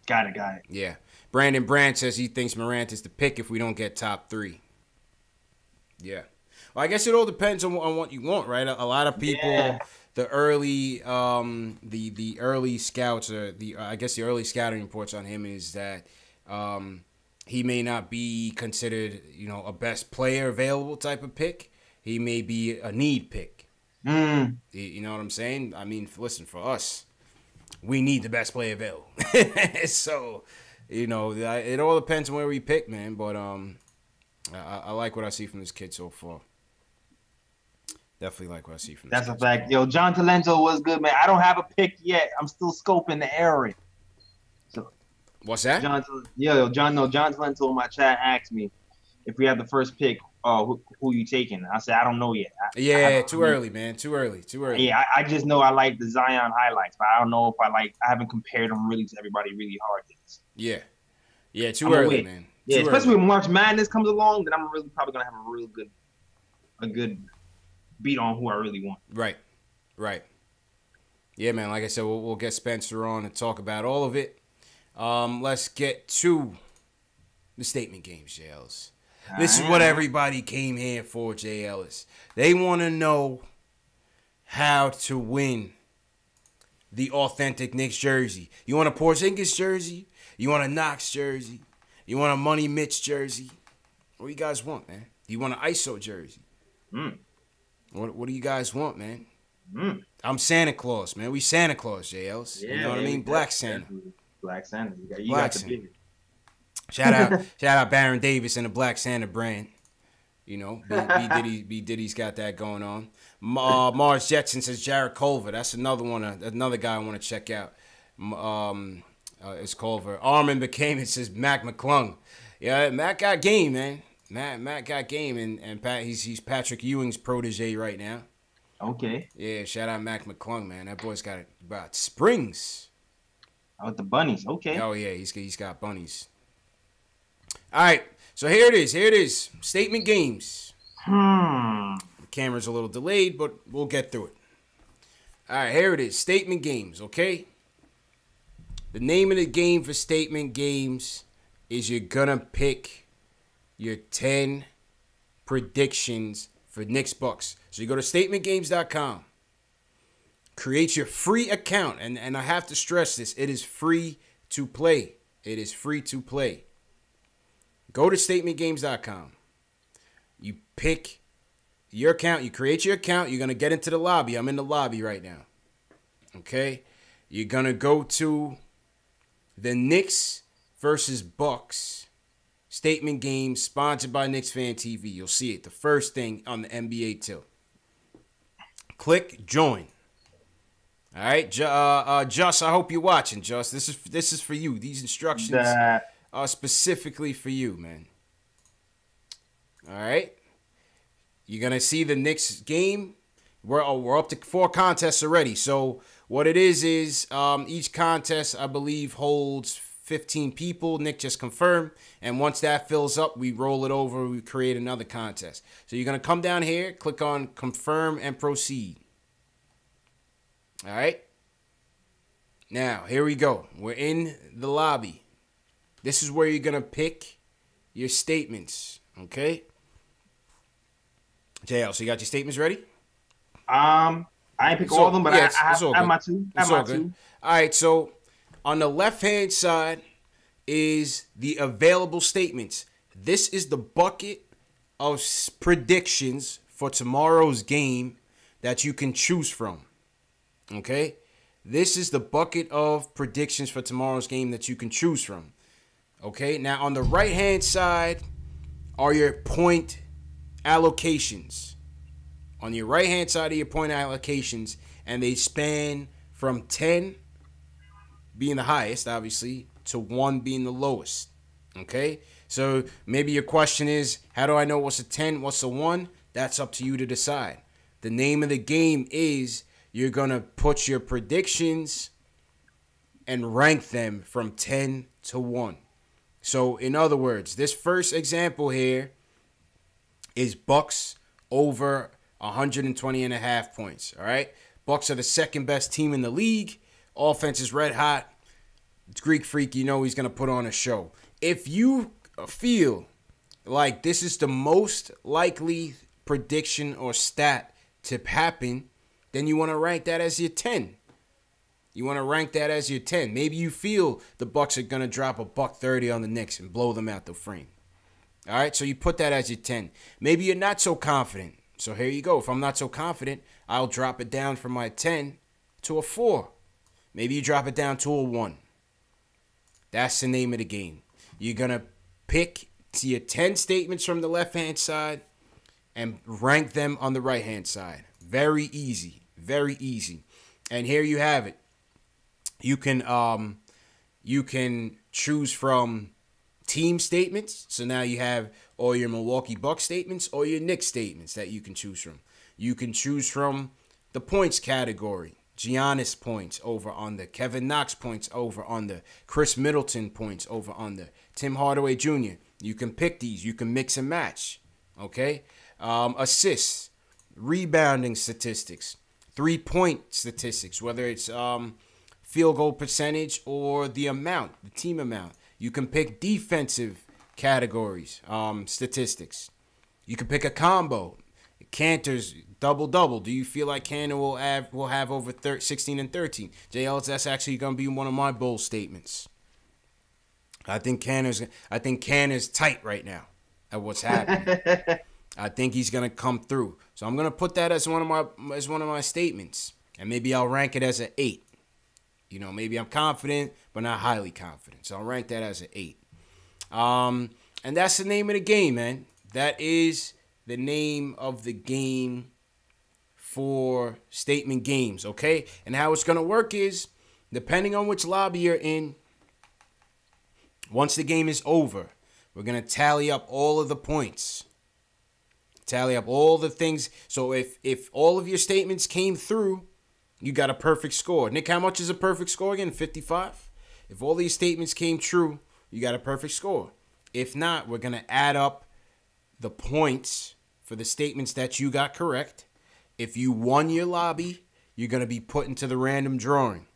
Got it. Yeah. Brandon Brandt says he thinks Morant is the pick if we don't get top 3. Yeah. Well, I guess it all depends on what you want, right? A lot of people, the early scouts, or the early scouting reports on him is that he may not be considered, a best player available type of pick. He may be a need pick. You know what I'm saying? I mean, listen, for us, we need the best player available. So, it all depends on where we pick, man. But I like what I see from this kid so far. Definitely like what I see from this kid. That's a fact. Yo, John Talento was good, man. I don't have a pick yet. I'm still scoping the area. So, what's that? John Talento in my chat asked me if we have the first pick, who you taking? I said, I don't know yet. Too early, man. Too early. Yeah, I just know I like the Zion highlights, but I don't know if I haven't compared them really to everybody really hard yet. Yeah, too early, man. Yeah, especially when March Madness comes along, then I'm really probably gonna have a good beat on who I really want. Right. Yeah, man. Like I said, we'll get Spencer on and talk about all of it. Let's get to the statement games, Jay Ellis. This is what everybody came here for, Jay Ellis. They want to know how to win the authentic Knicks jersey. You want a Porzingis jersey? You want a Knox jersey? You want a Money Mitch jersey? What do you guys want, man? Do you want an ISO jersey? What do you guys want, man? I'm Santa Claus, man. We Santa Claus, Jay Ellis. You know what I mean? Black Santa. Black Santa. You Black got the Santa. big. Shout out Baron Davis and the Black Santa brand. B Diddy's got that going on. Mars Jetson says Jared Culver. That's another guy I want to check out. It's called for Armin became. It says Mac McClung. Yeah, Mac got game, man. Matt got game, and Pat, he's Patrick Ewing's protege right now. Okay. Yeah, shout out Mac McClung, man. That boy's got about springs. Oh, the bunnies. Okay. Oh yeah, he's got bunnies. All right, so here it is. Here it is. Statement games. The camera's a little delayed, but we'll get through it. All right, here it is. Statement games. Okay. The name of the game for statement games is you're gonna pick your 10 predictions for Knicks Bucks. So you go to statementgames.com, create your free account, and I have to stress this, it is free to play. It is free to play. Go to statementgames.com. You pick your account, you create your account, you're gonna get into the lobby. I'm in the lobby right now. Okay? You're gonna go to the Knicks versus Bucks statement game sponsored by KnicksFanTV. You'll see it. The first thing on the NBA tilt. Click join. All right, Just. I hope you're watching, Just. This is for you. These instructions are specifically for you, man. All right. You're gonna see the Knicks game. We're up to 4 contests already. So what it is each contest, I believe, holds 15 people. Nick just confirmed. And once that fills up, we roll it over. We create another contest. So you're going to come down here, click on confirm and proceed. All right. Now, here we go. We're in the lobby. This is where you're going to pick your statements. Okay. JL, so you got your statements ready? I ain't pick all of them, but I have my two. All right, so on the left-hand side is the available statements. This is the bucket of predictions for tomorrow's game that you can choose from. Okay? This is the bucket of predictions for tomorrow's game that you can choose from. Okay? Now, on the right-hand side are your point allocations. On your right-hand side of your point allocations, and they span from 10 being the highest, obviously, to 1 being the lowest. Okay? So maybe your question is, how do I know what's a 10, what's a 1? That's up to you to decide. The name of the game is you're going to put your predictions and rank them from 10 to 1. So, in other words, this first example here is Bucks over 120.5 points. All right? Bucks are the second best team in the league. Offense is red hot. It's Greek Freak. You know he's going to put on a show. If you feel like this is the most likely prediction or stat to happen, then you want to rank that as your 10. You want to rank that as your 10. Maybe you feel the Bucks are going to drop $130 on the Knicks and blow them out the frame. All right, so you put that as your 10. Maybe you're not so confident. So here you go. If I'm not so confident, I'll drop it down from my 10 to a 4. Maybe you drop it down to a 1. That's the name of the game. You're going to pick your 10 statements from the left-hand side and rank them on the right-hand side. Very easy. Very easy. And here you have it. You can choose from team statements. So now you have all your Milwaukee Bucks statements or your Knicks statements that you can choose from. You can choose from the points category. Giannis points over under. Kevin Knox points over under. Chris Middleton points over under. Tim Hardaway Jr. You can pick these. You can mix and match. Okay? Assists. Rebounding statistics. 3-point statistics. Whether it's field goal percentage or the amount, the team amount. You can pick defensive categories, statistics. You can pick a combo. Cantor's double-double. Do you feel like Cantor will have over 16 and 13? JL, that's actually going to be one of my bold statements. I think Cantor's tight right now at what's happening. I think he's going to come through. So I'm going to put that as one of my statements. And maybe I'll rank it as an 8. You know, maybe I'm confident, but not highly confident. So I'll rank that as an 8. And that's the name of the game, man. That is the name of the game for statement games, okay? And how it's going to work is, depending on which lobby you're in, Once the game is over, we're going to tally up all of the points. Tally up all the things. So if all of your statements came through, you got a perfect score. Nick, how much is a perfect score again? 55? If all these statements came true, you got a perfect score. If not, we're going to add up the points for the statements that you got correct. If you won your lobby, you're going to be put into the random drawing.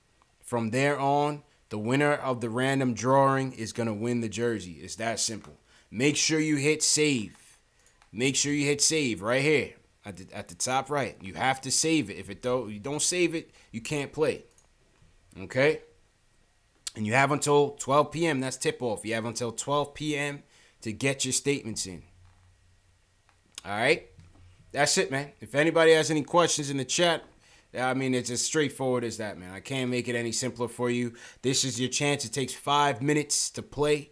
From there on, the winner of the random drawing is going to win the jersey. It's that simple. Make sure you hit save. Make sure you hit save right here at the top right. You have to save it. If you don't save it, you can't play. Okay? And you have until 12 p.m. That's tip-off. You have until 12 p.m. to get your statements in. All right? That's it, man. If anybody has any questions in the chat, I mean, it's as straightforward as that, man. I can't make it any simpler for you. This is your chance. It takes 5 minutes to play.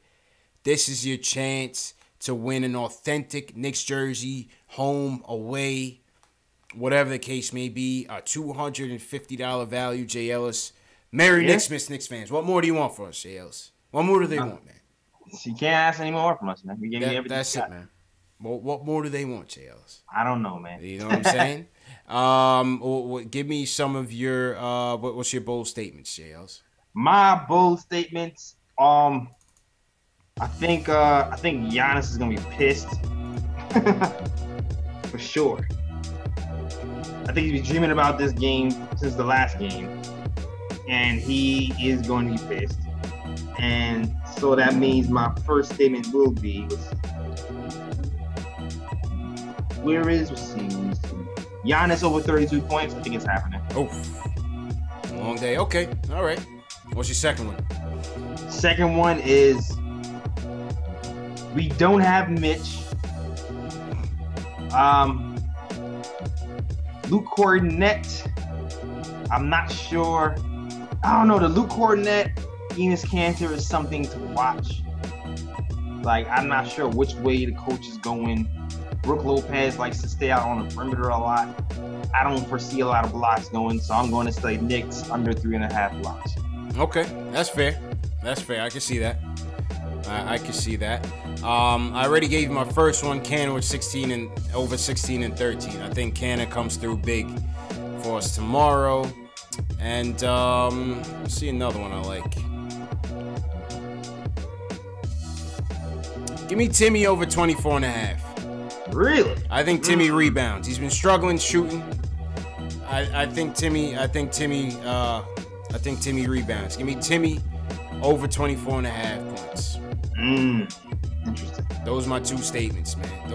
This is your chance to win an authentic Knicks jersey, home, away, whatever the case may be. A $250 value, Jay Ellis. Merry Knicks, Miss Knicks fans. What more do you want for us, Jay Ellis? What more do they want, man? You can't ask any more from us, man. We gave you everything. That's it, man. What more do they want, Jay Ellis? I don't know, man. You know what I'm saying? Give me some of your what's your bold statements, Jay Ellis? My bold statements. I think Giannis is gonna be pissed for sure. I think he's been dreaming about this game since the last game, and he is going to be pissed. And so that means my first statement will be, let's see, Giannis over 32 points. I think it's happening. Oh, long day. Okay, all right. What's your second one? Second one is we don't have Mitch. Luke Cornett. I'm not sure. I don't know. The Luke Cornett, Enes Kanter is something to watch. Like, I'm not sure which way the coach is going. Brook Lopez likes to stay out on the perimeter a lot. I don't foresee a lot of blocks going, so I'm going to say Knicks under 3.5 blocks. Okay, that's fair. That's fair. I can see that. I can see that. I already gave you my first one. Cannon with 16 and over 16 and 13. I think Cannon comes through big for us tomorrow. And let's see another one I like. Give me Timmy over 24.5. Really? I think Timmy rebounds. He's been struggling shooting. I think Timmy rebounds. Give me Timmy over 24.5 points. Interesting. Those are my two statements, man.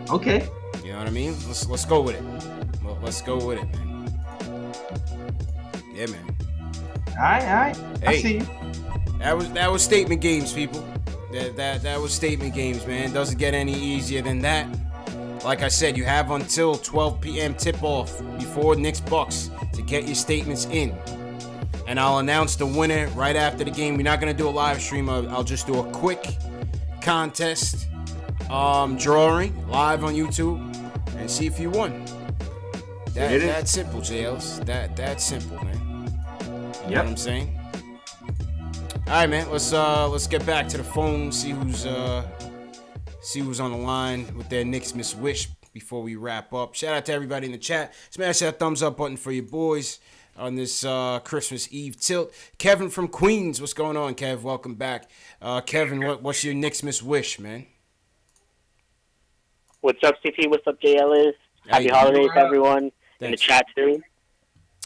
Okay. You know what I mean? Let's go with it. Let's go with it, man. Yeah, man. All right. Hey, I see you. That was statement games, people. That was statement games, man. Doesn't get any easier than that. Like I said, you have until 12 p.m. tip-off before Knicks Bucks to get your statements in. And I'll announce the winner right after the game. We're not going to do a live stream. I'll just do a quick contest drawing live on YouTube and see if you won. That's simple, JLs. That's simple, man. You know what I'm saying? All right, man. Let's get back to the phone. See who's on the line with their Knicks Miss Wish before we wrap up. Shout out to everybody in the chat. Smash that thumbs up button for your boys on this Christmas Eve tilt. Kevin from Queens, what's going on, Kev? Welcome back. Kevin, what's your Knicks Miss Wish, man? What's up, CP? What's up, Jay Ellis? Happy holidays, everyone. Thanks. In the chat, too.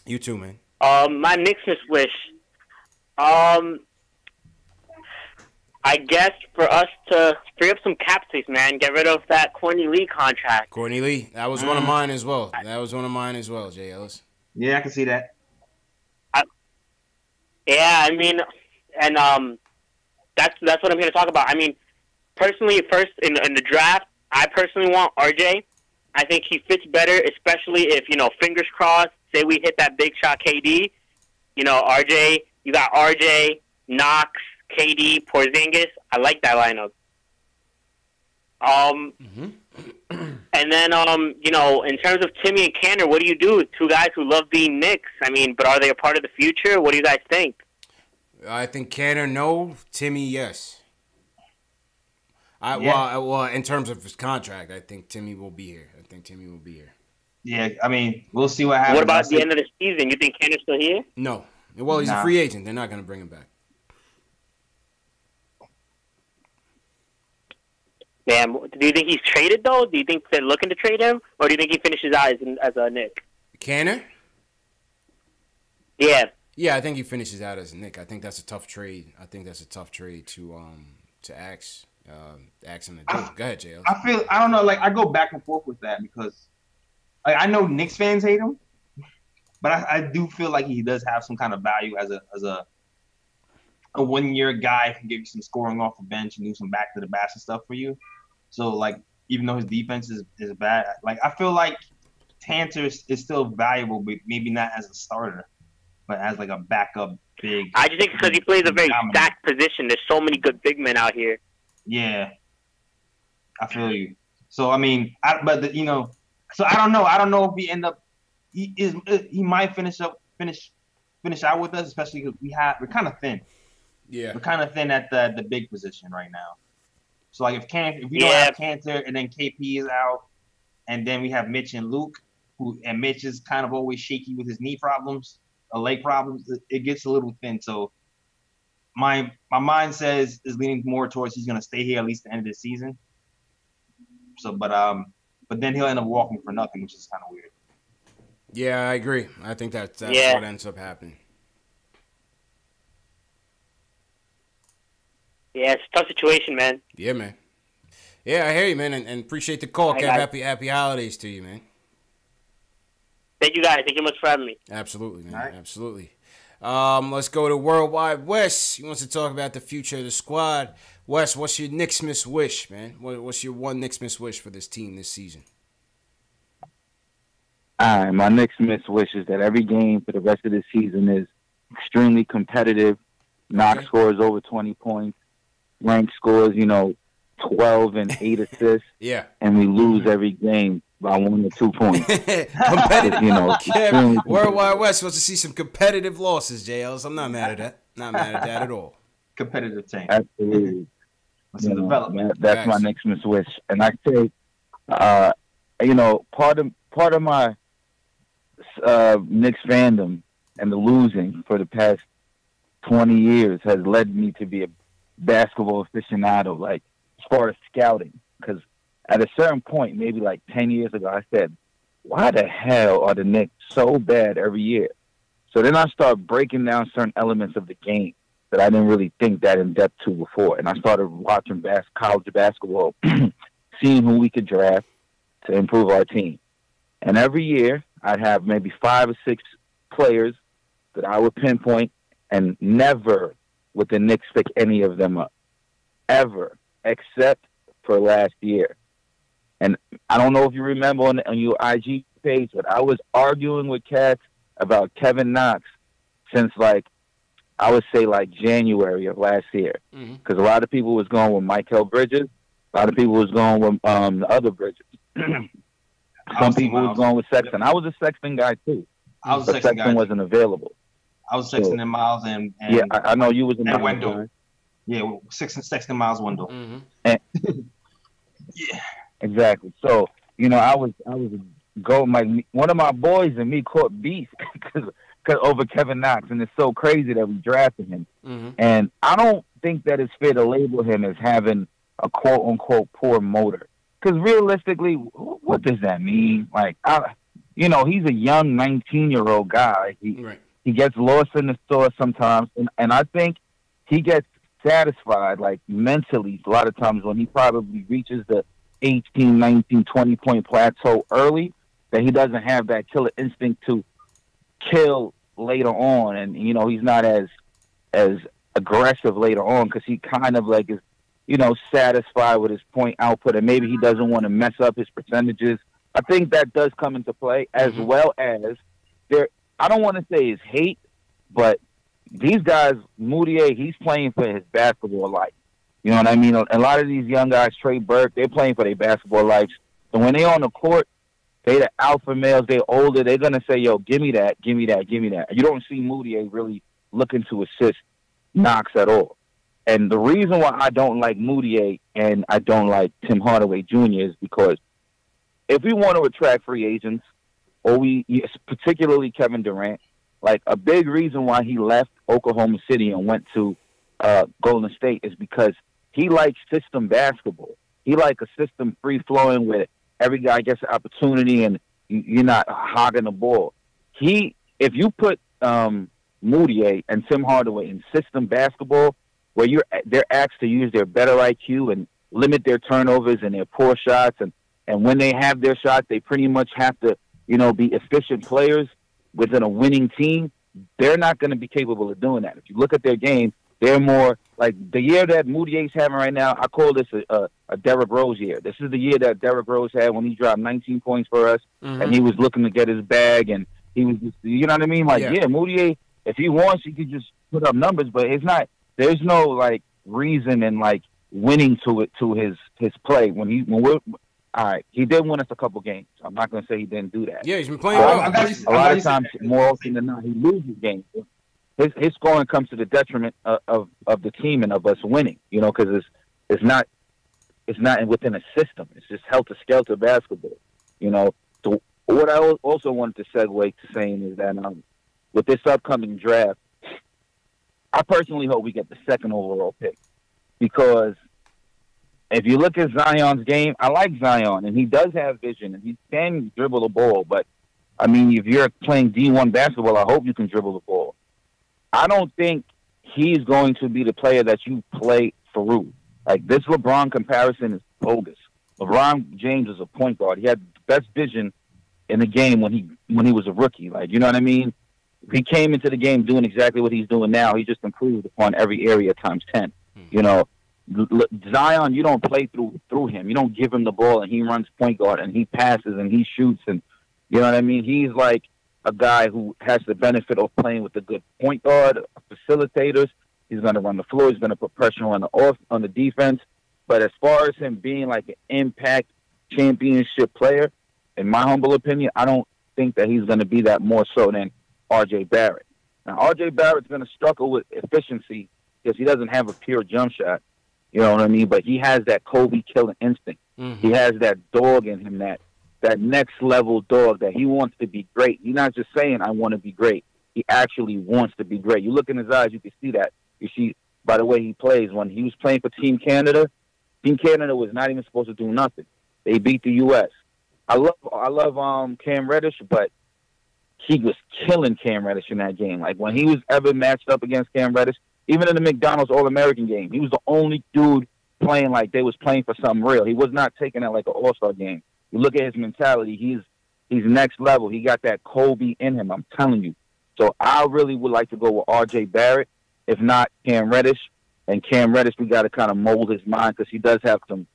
You too, man. My Knicks Miss Wish. I guess for us to free up some cap space, man. Get rid of that Courtney Lee contract. Courtney Lee. That was one of mine as well. Jay Ellis. Yeah, I can see that. Yeah, I mean, and that's what I'm here to talk about. I mean, personally, first in the draft, I personally want RJ. I think he fits better, especially if, fingers crossed, say we hit that big shot KD. RJ, you got RJ, Knox, KD, Porzingis. I like that lineup. And then, in terms of Timmy and Canner, what do you do with two guys who love being Knicks? I mean, but are they a part of the future? What do you guys think? I think Canner, no. Timmy, yes. Well, in terms of his contract, I think Timmy will be here. Yeah, I mean, we'll see what happens. What about the end of the season? You think Canner's still here? No. Well, he's a free agent. They're not going to bring him back. Damn. Do you think he's traded, though? Do you think they're looking to trade him? Or do you think he finishes out as a Knick? Canner? Yeah. Yeah, I think he finishes out as a Knick. I think that's a tough trade. To ask him to do. Go ahead, JL. I don't know, like, I go back and forth with that because like, I know Knicks fans hate him, but I do feel like he does have some kind of value as a 1 year guy who can give you some scoring off the bench and do some back to the basket stuff for you. So like, even though his defense is bad, like I feel like Tanter is still valuable, but maybe not as a starter, but as like a backup big. I just think because he plays a very stacked position. There's so many good big men out here. Yeah, I feel you. So I mean, so I don't know. I don't know if we end up. He might finish out with us, especially because we're kind of thin. Yeah, we're kind of thin at the big position right now. So like if we don't have Cantor and then KP is out, and then we have Mitch and Luke, and Mitch is kind of always shaky with his knee problems, leg problems, it gets a little thin. So my mind is leaning more towards he's going to stay here at least the end of the season. So, but then he'll end up walking for nothing, which is kind of weird. Yeah, I agree. I think that's what ends up happening. Yeah, it's a tough situation, man. Yeah, man. Yeah, I hear you, man, and appreciate the call. Kev, happy holidays to you, man. Thank you, guys. Thank you much for having me. Absolutely, man. Right. Absolutely. Let's go to Worldwide Wes. He wants to talk about the future of the squad. Wes, what's your Knicks miss wish, man? What's your one Knicks miss wish for this team this season? All right, my Knicks miss wish is that every game for the rest of the season is extremely competitive. Knox scores over 20 points. Rank scores, 12 and 8 assists. Yeah. And we lose every game by 1 or 2 points. Competitive. Worldwide West wants to see some competitive losses, JLs. I'm not mad at that. Not mad at that at all. Competitive team. Absolutely. Development. That's my next miss wish. And I say, part of my Knicks fandom and the losing for the past 20 years has led me to be a basketball aficionado, like as far as scouting. Because at a certain point, maybe like 10 years ago, I said, why the hell are the Knicks so bad every year? So then I started breaking down certain elements of the game that I didn't really think that in depth to before. And I started watching college basketball, seeing who we could draft to improve our team. And every year, I'd have maybe 5 or 6 players that I would pinpoint, and never would the Knicks pick any of them up. Ever. Except for last year. And I don't know if you remember on your IG page, but I was arguing with cats about Kevin Knox since, I would say, January of last year. Because a lot of people was going with Michael Bridges. A lot of people was going with the other Bridges. Some people was going with Sexton. I was a Sexton guy, too. But Sexton wasn't available. I was Sexton and Miles and yeah, I know you was in Wendell. Guy. Yeah, Sexton, Miles, Wendell. And, yeah, exactly. So I was one of my boys and me caught beef because over Kevin Knox, and it's so crazy that we drafted him. And I don't think that it's fair to label him as having a quote unquote poor motor. Because realistically, what does that mean? He's a young 19-year-old guy. He gets lost in the store sometimes, and I think he gets satisfied, mentally, a lot of times when he probably reaches the 18, 19, 20-point plateau early, that he doesn't have that killer instinct to kill later on, and, he's not as aggressive later on because he kind of, is, satisfied with his point output, and maybe he doesn't want to mess up his percentages. I think that does come into play, as well as I don't want to say his hate, but these guys, Moutier, he's playing for his basketball life. You know what I mean? A lot of these young guys, Trey Burke, they're playing for their basketball lives. So when they're on the court, they the alpha males, they're older, they're going to say, yo, give me that, give me that, give me that. You don't see Moutier really looking to assist Knox at all. And the reason why I don't like Moutier and I don't like Tim Hardaway Jr. is because if we want to attract free agents, or particularly Kevin Durant, like a big reason why he left Oklahoma City and went to Golden State is because he likes system basketball. He likes a system free-flowing where every guy gets an opportunity and you're not hogging the ball. If you put Moutier and Tim Hardaway in system basketball, where they're asked to use their better IQ and limit their turnovers and their poor shots, and when they have their shots, they pretty much have to, be efficient players within a winning team. They're not going to be capable of doing that. If you look at their game, they're more like the year that Moutier's having right now. I call this a Derrick Rose year. This is the year that Derrick Rose had when he dropped 19 points for us, and he was looking to get his bag, and he was just, you know what I mean? Like, yeah, Moutier, if he wants, he could just put up numbers, but it's not. There's no like reason and like winning to his play all right, he did win us a couple games. I'm not going to say he didn't do that. Yeah, he's been playing well. A lot of times, more often than not, he loses games. His scoring comes to the detriment of the team and of us winning. Because it's not within a system. It's just helter-skelter basketball. So what I also wanted to segue to saying is that with this upcoming draft, I personally hope we get the second overall pick, because if you look at Zion's game, I like Zion, and he does have vision, and he can dribble the ball. But, I mean, if you're playing D1 basketball, I hope you can dribble the ball. I don't think he's going to be the player that you play through. Like, this LeBron comparison is bogus. LeBron James is a point guard. He had the best vision in the game when he was a rookie. Like, you know what I mean? He came into the game doing exactly what he's doing now. He just improved upon every area times 10. Zion, you don't play through him. You don't give him the ball and he runs point guard and he passes and he shoots, and you know what I mean? He's like a guy who has the benefit of playing with a good point guard, facilitators. He's going to run the floor. He's going to put pressure on the defense. But as far as him being like an impact championship player, in my humble opinion, I don't think that he's going to be that more so than R.J. Barrett. Now, R.J. Barrett's going to struggle with efficiency because he doesn't have a pure jump shot. You know what I mean? But he has that Kobe killing instinct. He has that dog in him, that next level dog that he wants to be great. He's not just saying, I want to be great. He actually wants to be great. You look in his eyes, you can see that. You see by the way he plays. When he was playing for Team Canada was not even supposed to do nothing. They beat the U.S. I love Cam Reddish, but he was killing Cam Reddish in that game. Like, when he was ever matched up against Cam Reddish, even in the McDonald's All-American game, he was the only dude playing like they was playing for something real. He was not taking it like an all-star game. You look at his mentality, he's next level. He got that Kobe in him, I'm telling you. So I really would like to go with R.J. Barrett, if not Cam Reddish. And Cam Reddish, we got to kind of mold his mind because he does have some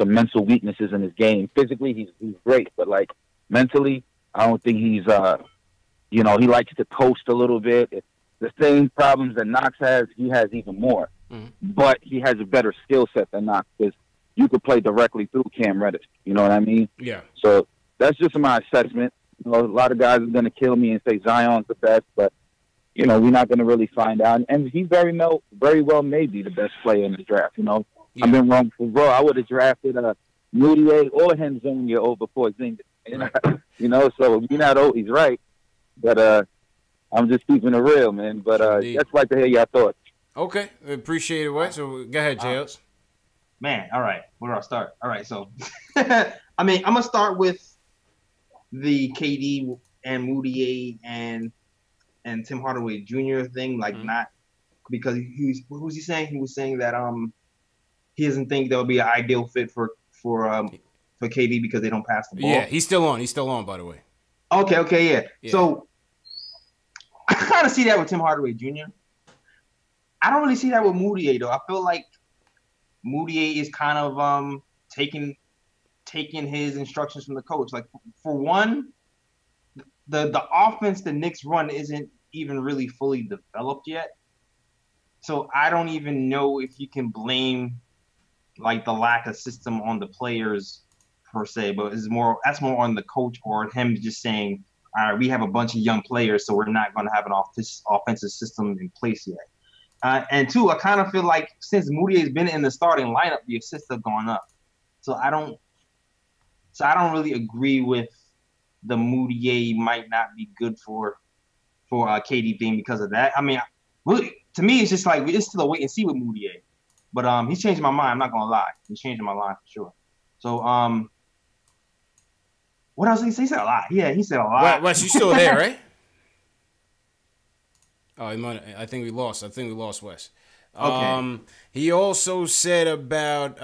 mental weaknesses in his game. Physically, he's great, but like mentally, I don't think he's he likes to coast a little bit. The same problems that Knox has, he has even more. But he has a better skill set than Knox, because you could play directly through Cam Reddish. You know what I mean? Yeah. So that's just my assessment. A lot of guys are going to kill me and say Zion's the best, but, we're not going to really find out. And he very well may be the best player in the draft, Yeah. I've been wrong for bro. I would have drafted Moutier or Henzonia over Porzingis. So you're not always right. But I'm just keeping it real, man. But just like to hear your thoughts. Okay, appreciate it, Wes. So go ahead, JLs. Man, all right. Where do I start? All right, so I mean, I'm gonna start with the KD and Moutier and Tim Hardaway Jr. thing, like not because what was he saying? He was saying that he doesn't think that would be an ideal fit for KD because they don't pass the ball. Yeah, he's still on, by the way. Okay, yeah. So I kind of see that with Tim Hardaway Jr. I don't really see that with Moutier though. I feel like Moutier is kind of taking his instructions from the coach. Like, for one, the offense the Knicks run isn't even really fully developed yet. So I don't even know if you can blame like the lack of system on the players per se, but that's more on the coach or him just saying, all right, we have a bunch of young players, so we're not going to have an offensive system in place yet. And two, I kind of feel like since Moutier's been in the starting lineup, the assists have gone up. So I don't really agree with the Moutier might not be good for KD thing because of that. I mean, really, to me, it's just like it's still a wait and see with Moutier. But he's changing my mind. I'm not gonna lie, he's changing my mind for sure. So what else did he say? He said a lot. Yeah, he said a lot. Wes, you still there, right? Oh, I think we lost. Wes. Okay. He also said about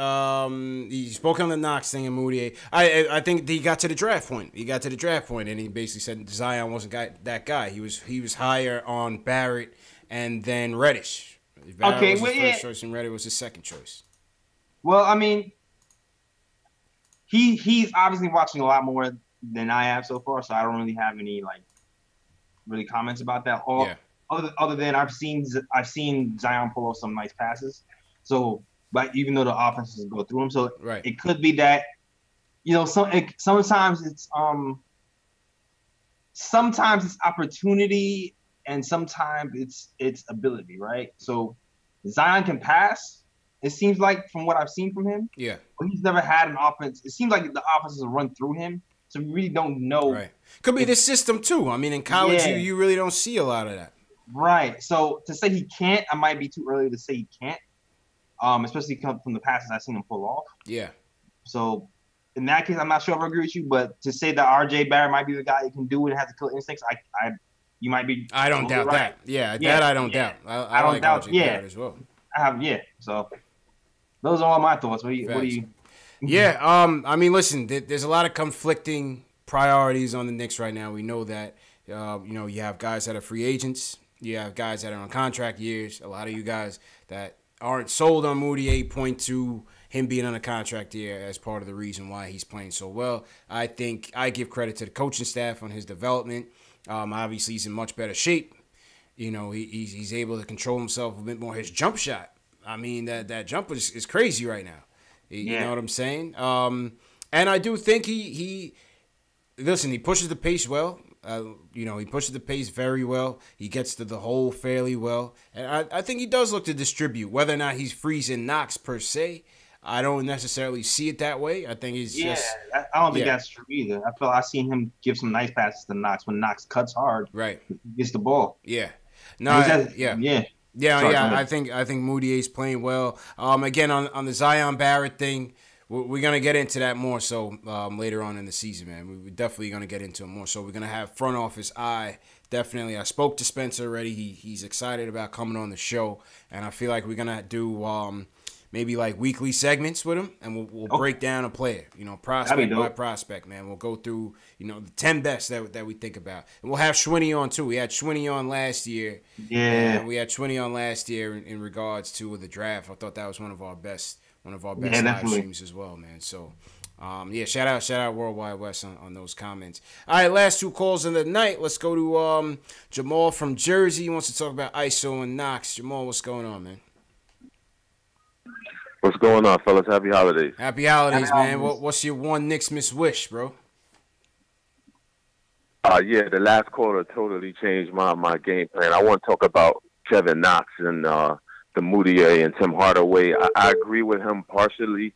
he spoke on the Knox thing and Moutier. I think he got to the draft point. And he basically said Zion wasn't that guy. He was higher on Barrett and then Reddish. Barrett was his first choice and Reddish was his second choice. Well, I mean, he's obviously watching a lot more than I have so far, so I don't really have any really comments about that. Other than I've seen Zion pull off some nice passes. So, but even though the offenses go through him, so it could be that sometimes it's opportunity and sometimes it's ability, right? So Zion can pass. It seems like from what I've seen from him, but he's never had an offense. It seems like the offenses run through him, so we really don't know. Right, could be the system too. I mean, in college, you really don't see a lot of that. Right. So to say he can't, I might be too early to say he can't. Especially from the passes I've seen him pull off. Yeah. So in that case, I'm not sure if I agree with you, but to say that RJ Barrett might be the guy that can do it and has the killer instincts, you might be. I don't doubt that. Yeah, that I don't doubt. I don't doubt RJ Barrett as well. So those are all my thoughts. What do you? Yeah. I mean, listen. There's a lot of conflicting priorities on the Knicks right now. We know that. You have guys that are free agents. You have guys that are on contract years. A lot of you guys that aren't sold on Moutier point to him being on a contract year as part of the reason why he's playing so well. I think I give credit to the coaching staff on his development. Obviously, he's in much better shape. He's able to control himself a bit more. His jump shot, I mean, that jump is crazy right now. You know what I'm saying? And I do think he pushes the pace well. He pushes the pace very well. He gets to the hole fairly well. And I think he does look to distribute. Whether or not he's freezing Knox per se, I don't necessarily see it that way. I think he's just... I don't think that's true either. I've seen him give some nice passes to Knox when Knox cuts hard. Right. He gets the ball. Yeah. I think Moutier's playing well. Again, on the Zion Barrett thing, we're going to get into that more so later on in the season, man. We're definitely going to get into it more. So we're going to have front office eye. Definitely. I spoke to Spencer already. He's excited about coming on the show. And I feel like we're going to do maybe like weekly segments with him. And we'll break down a player, prospect by prospect, man. We'll go through, the 10 best that we think about. And we'll have Schwinny on too. We had Schwinny on last year. Yeah. We had Schwinny on last year in regards to the draft. I thought that was one of our best live streams as well, man. So, shout out Worldwide West on those comments. All right, last two calls of the night. Let's go to Jamal from Jersey. He wants to talk about ISO and Knox. Jamal, what's going on, man? What's going on, fellas? Happy holidays. Happy holidays, man. What's your one Knicks miss wish, bro? The last quarter totally changed my game plan. I want to talk about Kevin Knox and the Moutier and Tim Hardaway. I agree with him partially.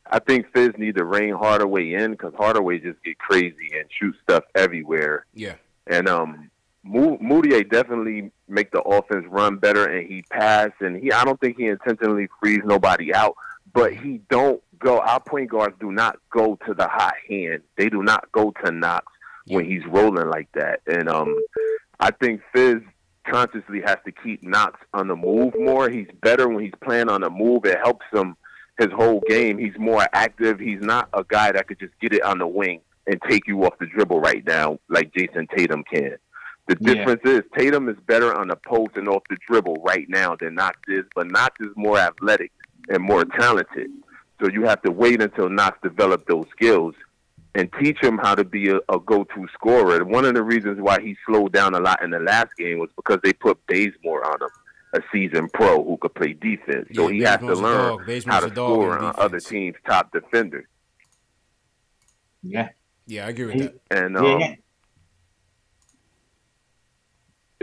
I think Fizz need to rein Hardaway in because Hardaway just get crazy and shoot stuff everywhere. Yeah. And Moutier definitely make the offense run better, and he pass, and I don't think he intentionally frees nobody out, but he don't go. Our point guards do not go to the hot hand. They do not go to Knox when he's rolling like that. And I think Fizz consciously has to keep Knox on the move more. He's better when he's playing on the move. It helps him his whole game. He's more active. He's not a guy that could just get it on the wing and take you off the dribble right now like Jason Tatum can. The difference is Tatum is better on the post and off the dribble right now than Knox is, but Knox is more athletic and more talented. So you have to wait until Knox develops those skills and teach him how to be a go-to scorer. One of the reasons why he slowed down a lot in the last game was because they put Bazemore on him, a seasoned pro who could play defense. So he has to learn how to score on other teams' top defenders. Yeah. Yeah, I agree with that. And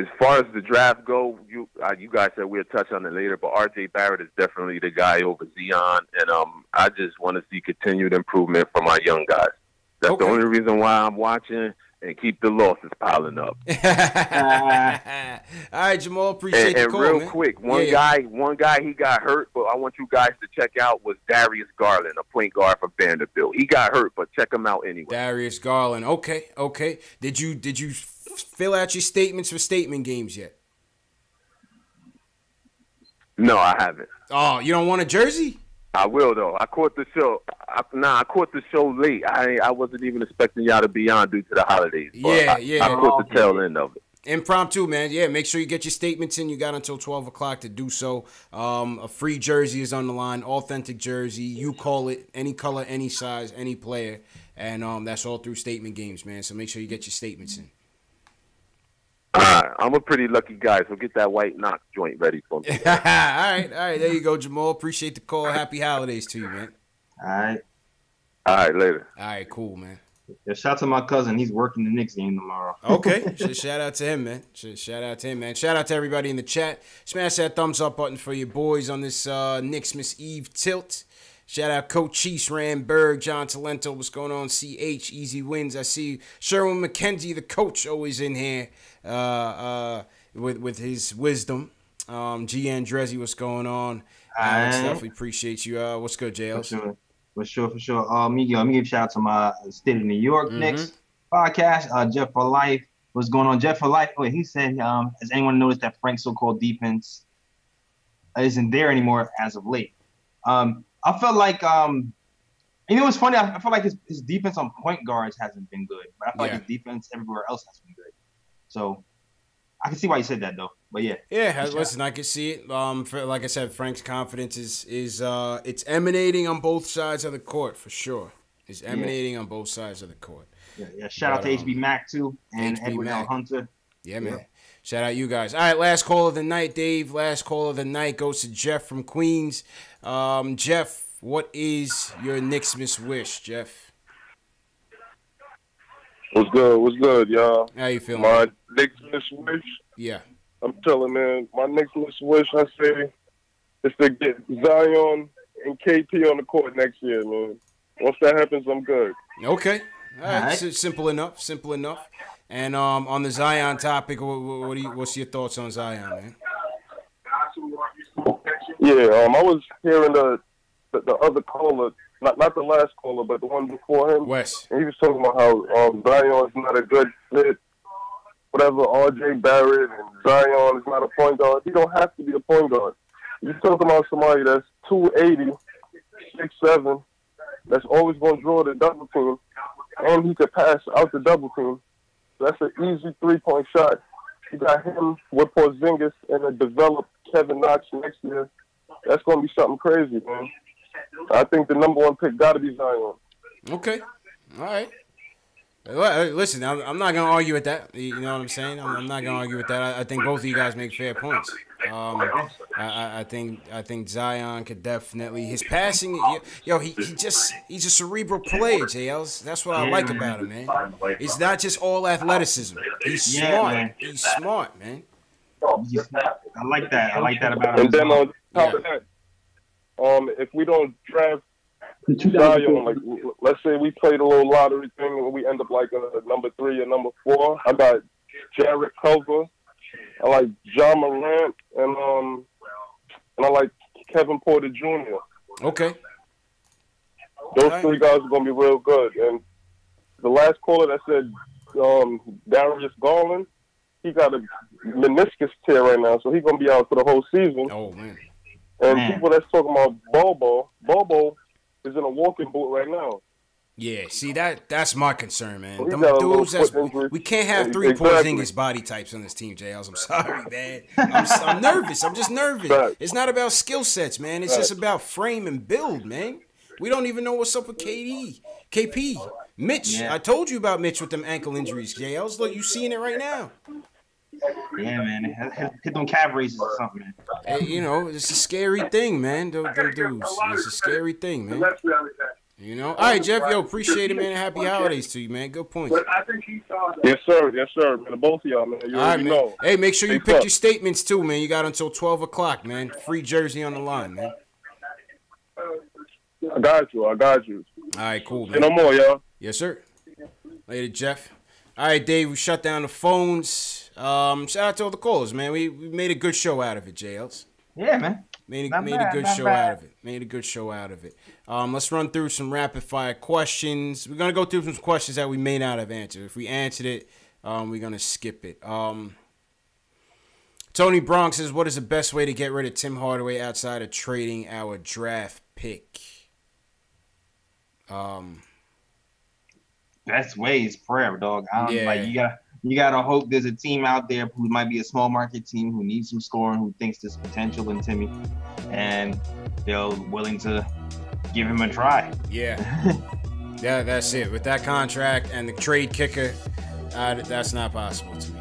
as far as the draft go, you guys said we'll touch on it later, but R.J. Barrett is definitely the guy over Zion, and I just want to see continued improvement from our young guys. That's the only reason why I'm watching, and keep the losses piling up. All right, Jamal, appreciate the call, and real man. quick, one guy he got hurt, but I want you guys to check out was Darius Garland, a point guard for Vanderbilt. He got hurt, but check him out anyway. Darius Garland. Okay. Did you fill out your statements for statement games yet? No, I haven't. Oh, you don't want a jersey? I will though. I caught the show. I caught the show late. I wasn't even expecting y'all to be on due to the holidays. Yeah. I caught the tail end of it. Impromptu, man. Yeah, make sure you get your statements in. You got until 12 o'clock to do so. A free jersey is on the line, authentic jersey. You call it, any color, any size, any player. And that's all through statement games, man. So make sure you get your statements in. I'm a pretty lucky guy, so get that white Knox joint ready for me. All right. There you go, Jamal. Appreciate the call. Happy holidays to you, man. All right, later. All right, cool, man. Yeah, shout out to my cousin. He's working the Knicks game tomorrow. Okay. Shout out to him, man. Shout out to everybody in the chat. Smash that thumbs up button for your boys on this Knicksmas Eve tilt. Shout out Coach Cheese, Ramberg, John Talento. What's going on? CH, Easy Wins. I see Sherwin McKenzie, the coach, always in here with his wisdom. G. Andrezzi, what's going on? Alex, definitely appreciate you. What's good, JL? For sure. Let me give a shout out to my State of New York Knicks podcast. Jeff for Life. What's going on? Jeff for Life. Wait, he said, has anyone noticed that Frank's so-called defense isn't there anymore as of late? I felt like, you know what's funny? I feel like his defense on point guards hasn't been good, but I feel like his defense everywhere else has been good. So I can see why you said that, though. But yeah. Yeah, listen, I can see it. Like I said, Frank's confidence is it's emanating on both sides of the court for sure. It's emanating on both sides of the court. Yeah. Shout out to HB Mack too and Edward L. Hunter. Yeah, man. Yeah. Shout out you guys. All right, last call of the night, Dave. Last call of the night goes to Jeff from Queens. Jeff, what is your Knicksmas wish, Jeff? What's good, y'all? How you feeling? My Knicksmas wish? Yeah. I'm telling, man, my Knicksmas wish, I say, is to get Zion and KP on the court next year, man. Once that happens, I'm good. Okay. All right. Simple enough. And on the Zion topic, what's your thoughts on Zion, man? Yeah, I was hearing the other caller, not the last caller, but the one before him. Wes. And he was talking about how Zion is not a good fit. Whatever, R.J. Barrett and Zion is not a point guard. He don't have to be a point guard. You're talking about somebody that's 280, 6'7", that's always going to draw the double team, and he could pass out the double team. That's an easy three-point shot. You got him with Porzingis and a developed Kevin Knox next year. That's going to be something crazy, man. I think the number one pick got to be Zion. Okay. All right. Listen, I'm not going to argue with that. You know what I'm saying? I'm not going to argue with that. I think both of you guys make fair points. I think Zion could definitely, his passing, he's a cerebral player, JLs. That's what I like about him, man. It's not just all athleticism. He's smart. Man. He's smart, man. I like that. I like that about him. And then on top of that, if we don't draft Zion, like let's say we played a little lottery thing and we end up like a number 3 or number 4, I got Jared Culver. I like John Morant, and I like Kevin Porter Jr. Okay. Those three guys are going to be real good. And the last caller that said Darius Garland, he got a meniscus tear right now, so he's going to be out for the whole season. Oh, man. And people that's talking about Bobo is in a walking boot right now. Yeah, see, that's my concern, man. We can't have 3 Porzingis body types on this team, JLs. I'm sorry, man. I'm nervous. I'm just nervous. Right. It's not about skill sets, man. It's just about frame and build, man. We don't even know what's up with KP, Mitch. Yeah. I told you about Mitch with them ankle injuries, JLs. Look, you seeing it right now. Yeah, man. Hit them calf races or something, man. Hey, it's a scary thing, man. Them dudes. It's a scary thing, man. You know? All right, Jeff. Yo, appreciate it, man. Happy holidays to you, man. Good points. Yes, sir. Yes, sir. Man, both of y'all, man. You All right, already man. know. Hey, make sure you Stay pick tough. your statements, too, man. You got until 12 o'clock, man. Free jersey on the line, man. I got you. All right, cool, man. Say no more, y'all. Yes, sir. Later, Jeff. All right, Dave, we shut down the phones. Shout out to all the callers, man. We made a good show out of it, JLs. Yeah, man. Made Not a bad, good not show bad. out of it. Made a good show out of it. Let's run through some rapid fire questions. We're gonna go through some questions that we may not have answered. If we answered it, we're gonna skip it. Tony Bronx says, "What is the best way to get rid of Tim Hardaway outside of trading our draft pick?" Best way is prayer, dog. You gotta hope there's a team out there who might be a small market team who needs some scoring, who thinks there's potential in Timmy, and they're willing to give him a try. Yeah. Yeah, that's it. With that contract and the trade kicker, that's not possible to me.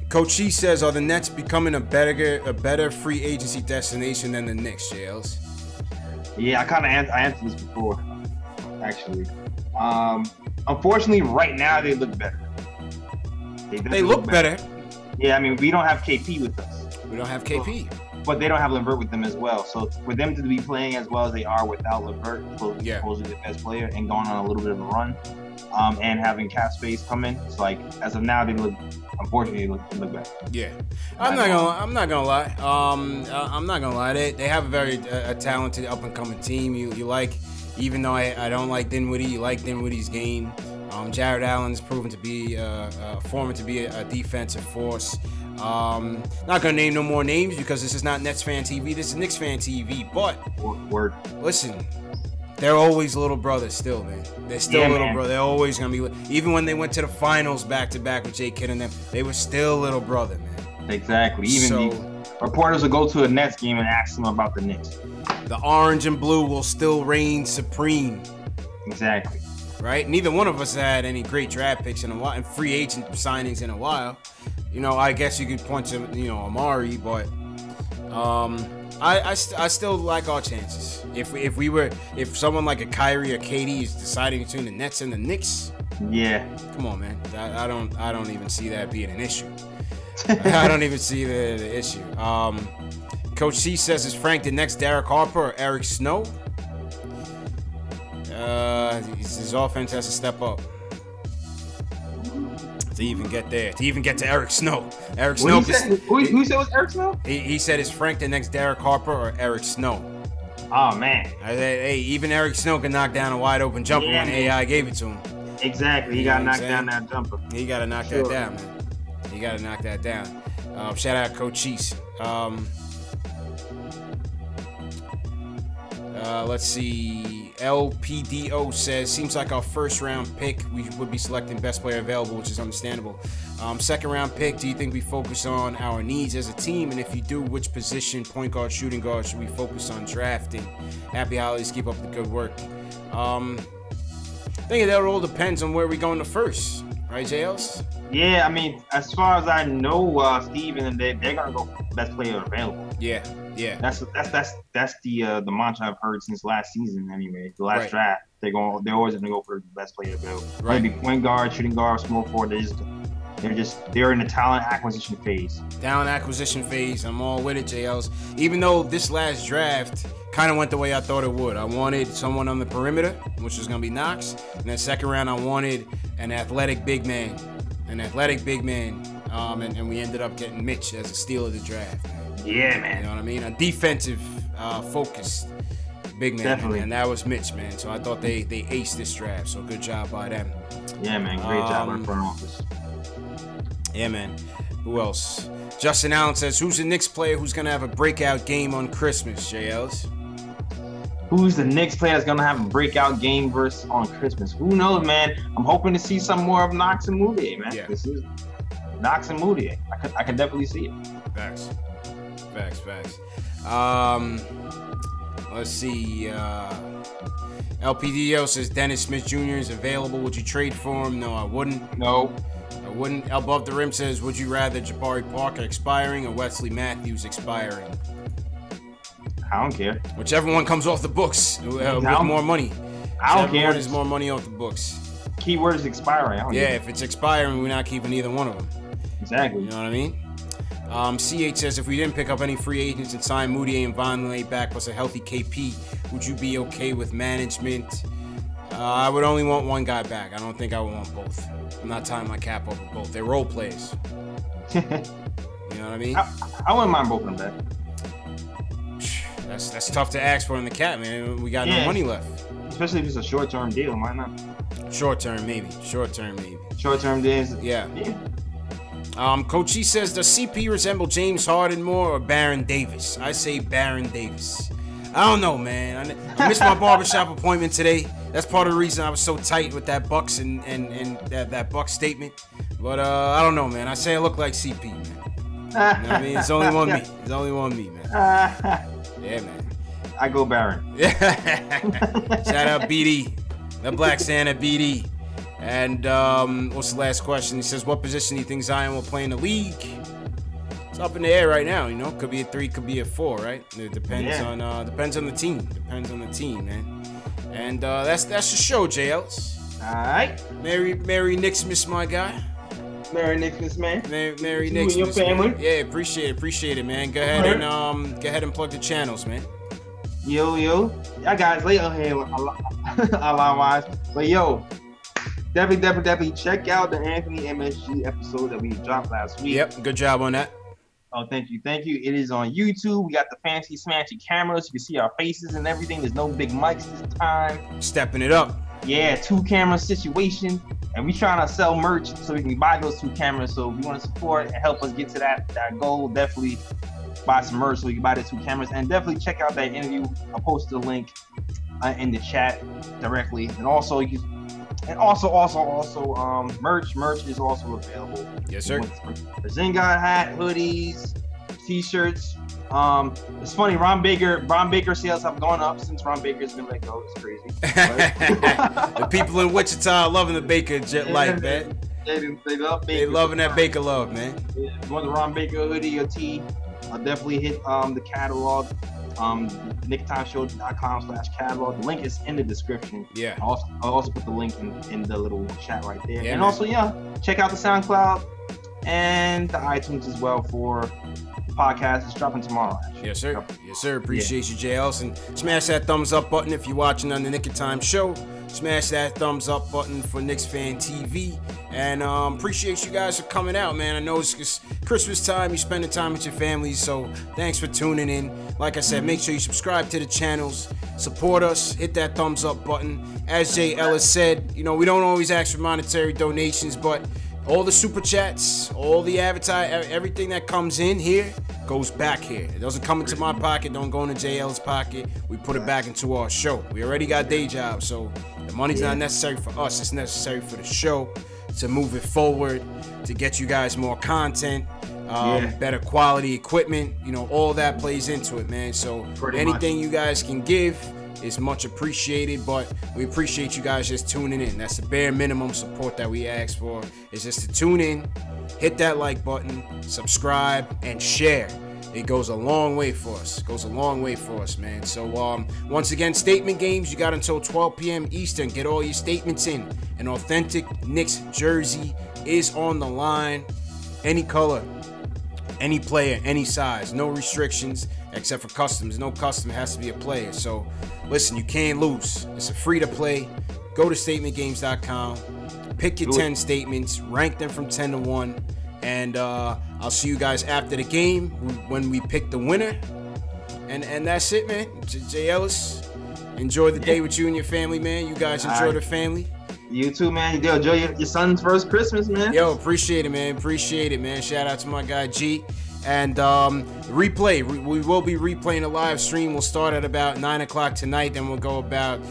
Coach She says, "Are the Nets becoming a better free agency destination than the Knicks, Jails?" Yeah, I answered this before, actually. Unfortunately, right now they look better. They look better. Yeah, I mean, we don't have KP with us. We don't have KP. But they don't have LeVert with them as well. So for them to be playing as well as they are without LeVert, supposedly the best player, and going on a little bit of a run, and having cap space come in, it's like, as of now, unfortunately, they look better. Yeah. I'm not gonna lie. I'm not gonna lie. They have a very talented up and coming team. You like, even though I don't like Dinwiddie, you like Dinwiddie's game. Jared Allen's proven to be a defensive force. Not gonna name no more names because this is not Nets Fan TV. This is Knicks Fan TV. But listen, they're always little brothers still, man. They're still little brother. They're always gonna be. Even when they went to the finals back to back with Jay Kidd and them, they were still little brother, man. Exactly. Even the reporters will go to a Nets game and ask them about the Knicks. The orange and blue will still reign supreme. Exactly. Right? Neither one of us had any great draft picks in a while and free agent signings in a while. You know, I guess you could point to, Amari, but I still like our chances. If someone like a Kyrie or KD is deciding between the Nets and the Knicks, yeah, come on, man. I don't even see that being an issue. I don't even see the issue. Coach C says, "Is Frank the next Derek Harper or Eric Snow?" His offense has to step up to even get there. To even get to Eric Snow. Eric Snow. Who said it was Eric Snow? He said, "Is Frank the next Derek Harper or Eric Snow?" Oh man. I said, hey, even Eric Snow can knock down a wide open jumper when AI gave it to him. Exactly. He got to knock down that jumper. He got to knock that down, man. You got to knock that down. Shout out Coach Cheese. Let's see. LPDO says, "Seems like our first round pick, we would be selecting best player available, which is understandable. Second round pick, do you think we focus on our needs as a team? And if you do, which position, point guard, shooting guard, should we focus on drafting? Happy holidays. Keep up the good work." I think that all depends on where we go in the first. Right, JLs? Yeah, I mean, as far as I know, Steven and they're gonna go best player available. Yeah. That's the mantra I've heard since last season. Anyway, the last draft, they're always gonna go for the best player available. Right. Maybe point guard, shooting guard, small forward. They're in the talent acquisition phase. I'm all with it, JLs. Even though this last draft kind of went the way I thought it would. I wanted someone on the perimeter, which was going to be Knox. And then second round, I wanted an athletic big man. And we ended up getting Mitch as a steal of the draft. Yeah, man. You know what I mean? A defensive focused big man. Definitely. And that was Mitch, man. So I thought they aced this draft. So good job by them. Yeah, man. Great job on the front office. Yeah, man. Who else? Justin Allen says, "Who's the Knicks player who's going to have a breakout game on Christmas, JLs?" Who's the Knicks player that's going to have a breakout game on Christmas? Who knows, man? I'm hoping to see some more of Knox and Moody, man. Yeah. This is Knox and Moody. I can definitely see it. Facts. Let's see. LPDO says, "Dennis Smith Jr. is available. Would you trade for him?" No, I wouldn't. No. I wouldn't. Above the Rim says, "Would you rather Jabari Parker expiring or Wesley Matthews expiring?" I don't care. Whichever one comes off the books with more money. I don't care. There's more money off the books. Keyword is expiring. If it's expiring, we're not keeping either one of them. Exactly. You know what I mean? CH says, if we didn't pick up any free agents and sign Moutier and Vonleh back plus a healthy KP, would you be okay with management? I would only want one guy back. I don't think I would want both. I'm not tying my cap over both. They're role players. You know what I mean? I wouldn't mind both of them back. That's tough to ask for in the cap, man. We got no money left. Especially if it's a short-term deal. Why not? Short-term, maybe. Short-term deals. Yeah. Coach E says, does CP resemble James Harden more or Baron Davis? I say Baron Davis. I don't know, man. I missed my barbershop appointment today. That's part of the reason I was so tight with that Bucks and that Bucks statement. But I don't know, man. I say I look like CP, man. You know what I mean? It's only one me. It's only one me, man. Yeah, man. I go Baron. Shout out BD. The Black Santa BD. And what's the last question? He says, what position do you think Zion will play in the league? It's up in the air right now, you know. Could be a 3, could be a 4, right? It depends on the team. Depends on the team, man. And that's the show, J. Ellis. All right. Merry Knicksmas, my guy. Merry Knicksmas, man. Merry Knicksmas. You and your family. Man. Yeah, appreciate it, man. Go ahead and plug the channels, man. Yo, y'all guys later here a lot wise. But yo, definitely check out the Anthony MSG episode that we dropped last week. Yep, good job on that. Oh, thank you. It is on YouTube. We got the fancy smashy cameras. You can see our faces and everything. There's no big mics this time. Stepping it up. Yeah, 2-camera situation. And we trying to sell merch so we can buy those 2 cameras. So if you want to support and help us get to that goal, definitely buy some merch so we can buy the 2 cameras. And definitely check out that interview. I'll post the link in the chat directly. And also merch is also available. Yes, sir. The Zingard hat, hoodies, t-shirts. It's funny, Ron Baker sales have gone up since Ron Baker's been let go. It's crazy. The people in Wichita are loving the Baker life, man. They love Baker. They loving that Baker love, man. Yeah, if you want the Ron Baker hoodie or tee, I'll definitely hit the catalog. NickTimeShow.com/catalog. The link is in the description. Yeah. I'll also put the link in the little chat right there. Yeah, and man. also, check out the SoundCloud and the iTunes as well for the podcast. It's dropping tomorrow, actually. Yes, sir. Yes, sir. Appreciate you, JLs. And smash that thumbs up button if you're watching on the Nick of Time show. Smash that thumbs up button for KnicksFanTV. And appreciate you guys for coming out, man. I know it's Christmas time. You're spending time with your family. So thanks for tuning in. Like I said, make sure you subscribe to the channels. Support us. Hit that thumbs up button. As Jay Ellis said, we don't always ask for monetary donations, but all the super chats, all the everything that comes in here goes back here. It doesn't come into my pocket, don't go into JL's pocket. We put it back into our show. We already got day jobs, so the money's not necessary for us. It's necessary for the show to move it forward, to get you guys more content, better quality equipment. All that plays into it, man. So anything you guys can give is much appreciated, but we appreciate you guys just tuning in. That's the bare minimum support that we ask for, is just to tune in, hit that like button, subscribe, and share. It goes a long way for us. It goes a long way for us, man. So once again, statement games, you got until 12 p.m. Eastern. Get all your statements in. An authentic Knicks jersey is on the line. Any color, any player, any size, no restrictions except for customs. No custom, has to be a player. So listen, you can't lose. It's a free to play. Go to statementgames.com, pick your 10 statements, rank them from 10 to 1, and I'll see you guys after the game when we pick the winner. And that's it, man. Jay Ellis, enjoy the day with you and your family, man. You guys enjoy the family. You too, man. Yo, enjoy your son's first Christmas, man. Yo, appreciate it, man. Appreciate it, man. Shout out to my guy G. And replay. We will be replaying the live stream. We'll start at about 9 o'clock tonight. Then we'll go about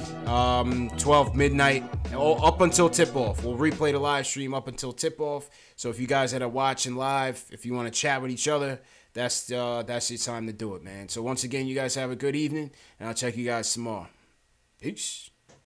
12 midnight up until tip-off. We'll replay the live stream up until tip-off. So if you guys that are watching live, if you want to chat with each other, that's your time to do it, man. So once again, you guys have a good evening, and I'll check you guys tomorrow. Peace.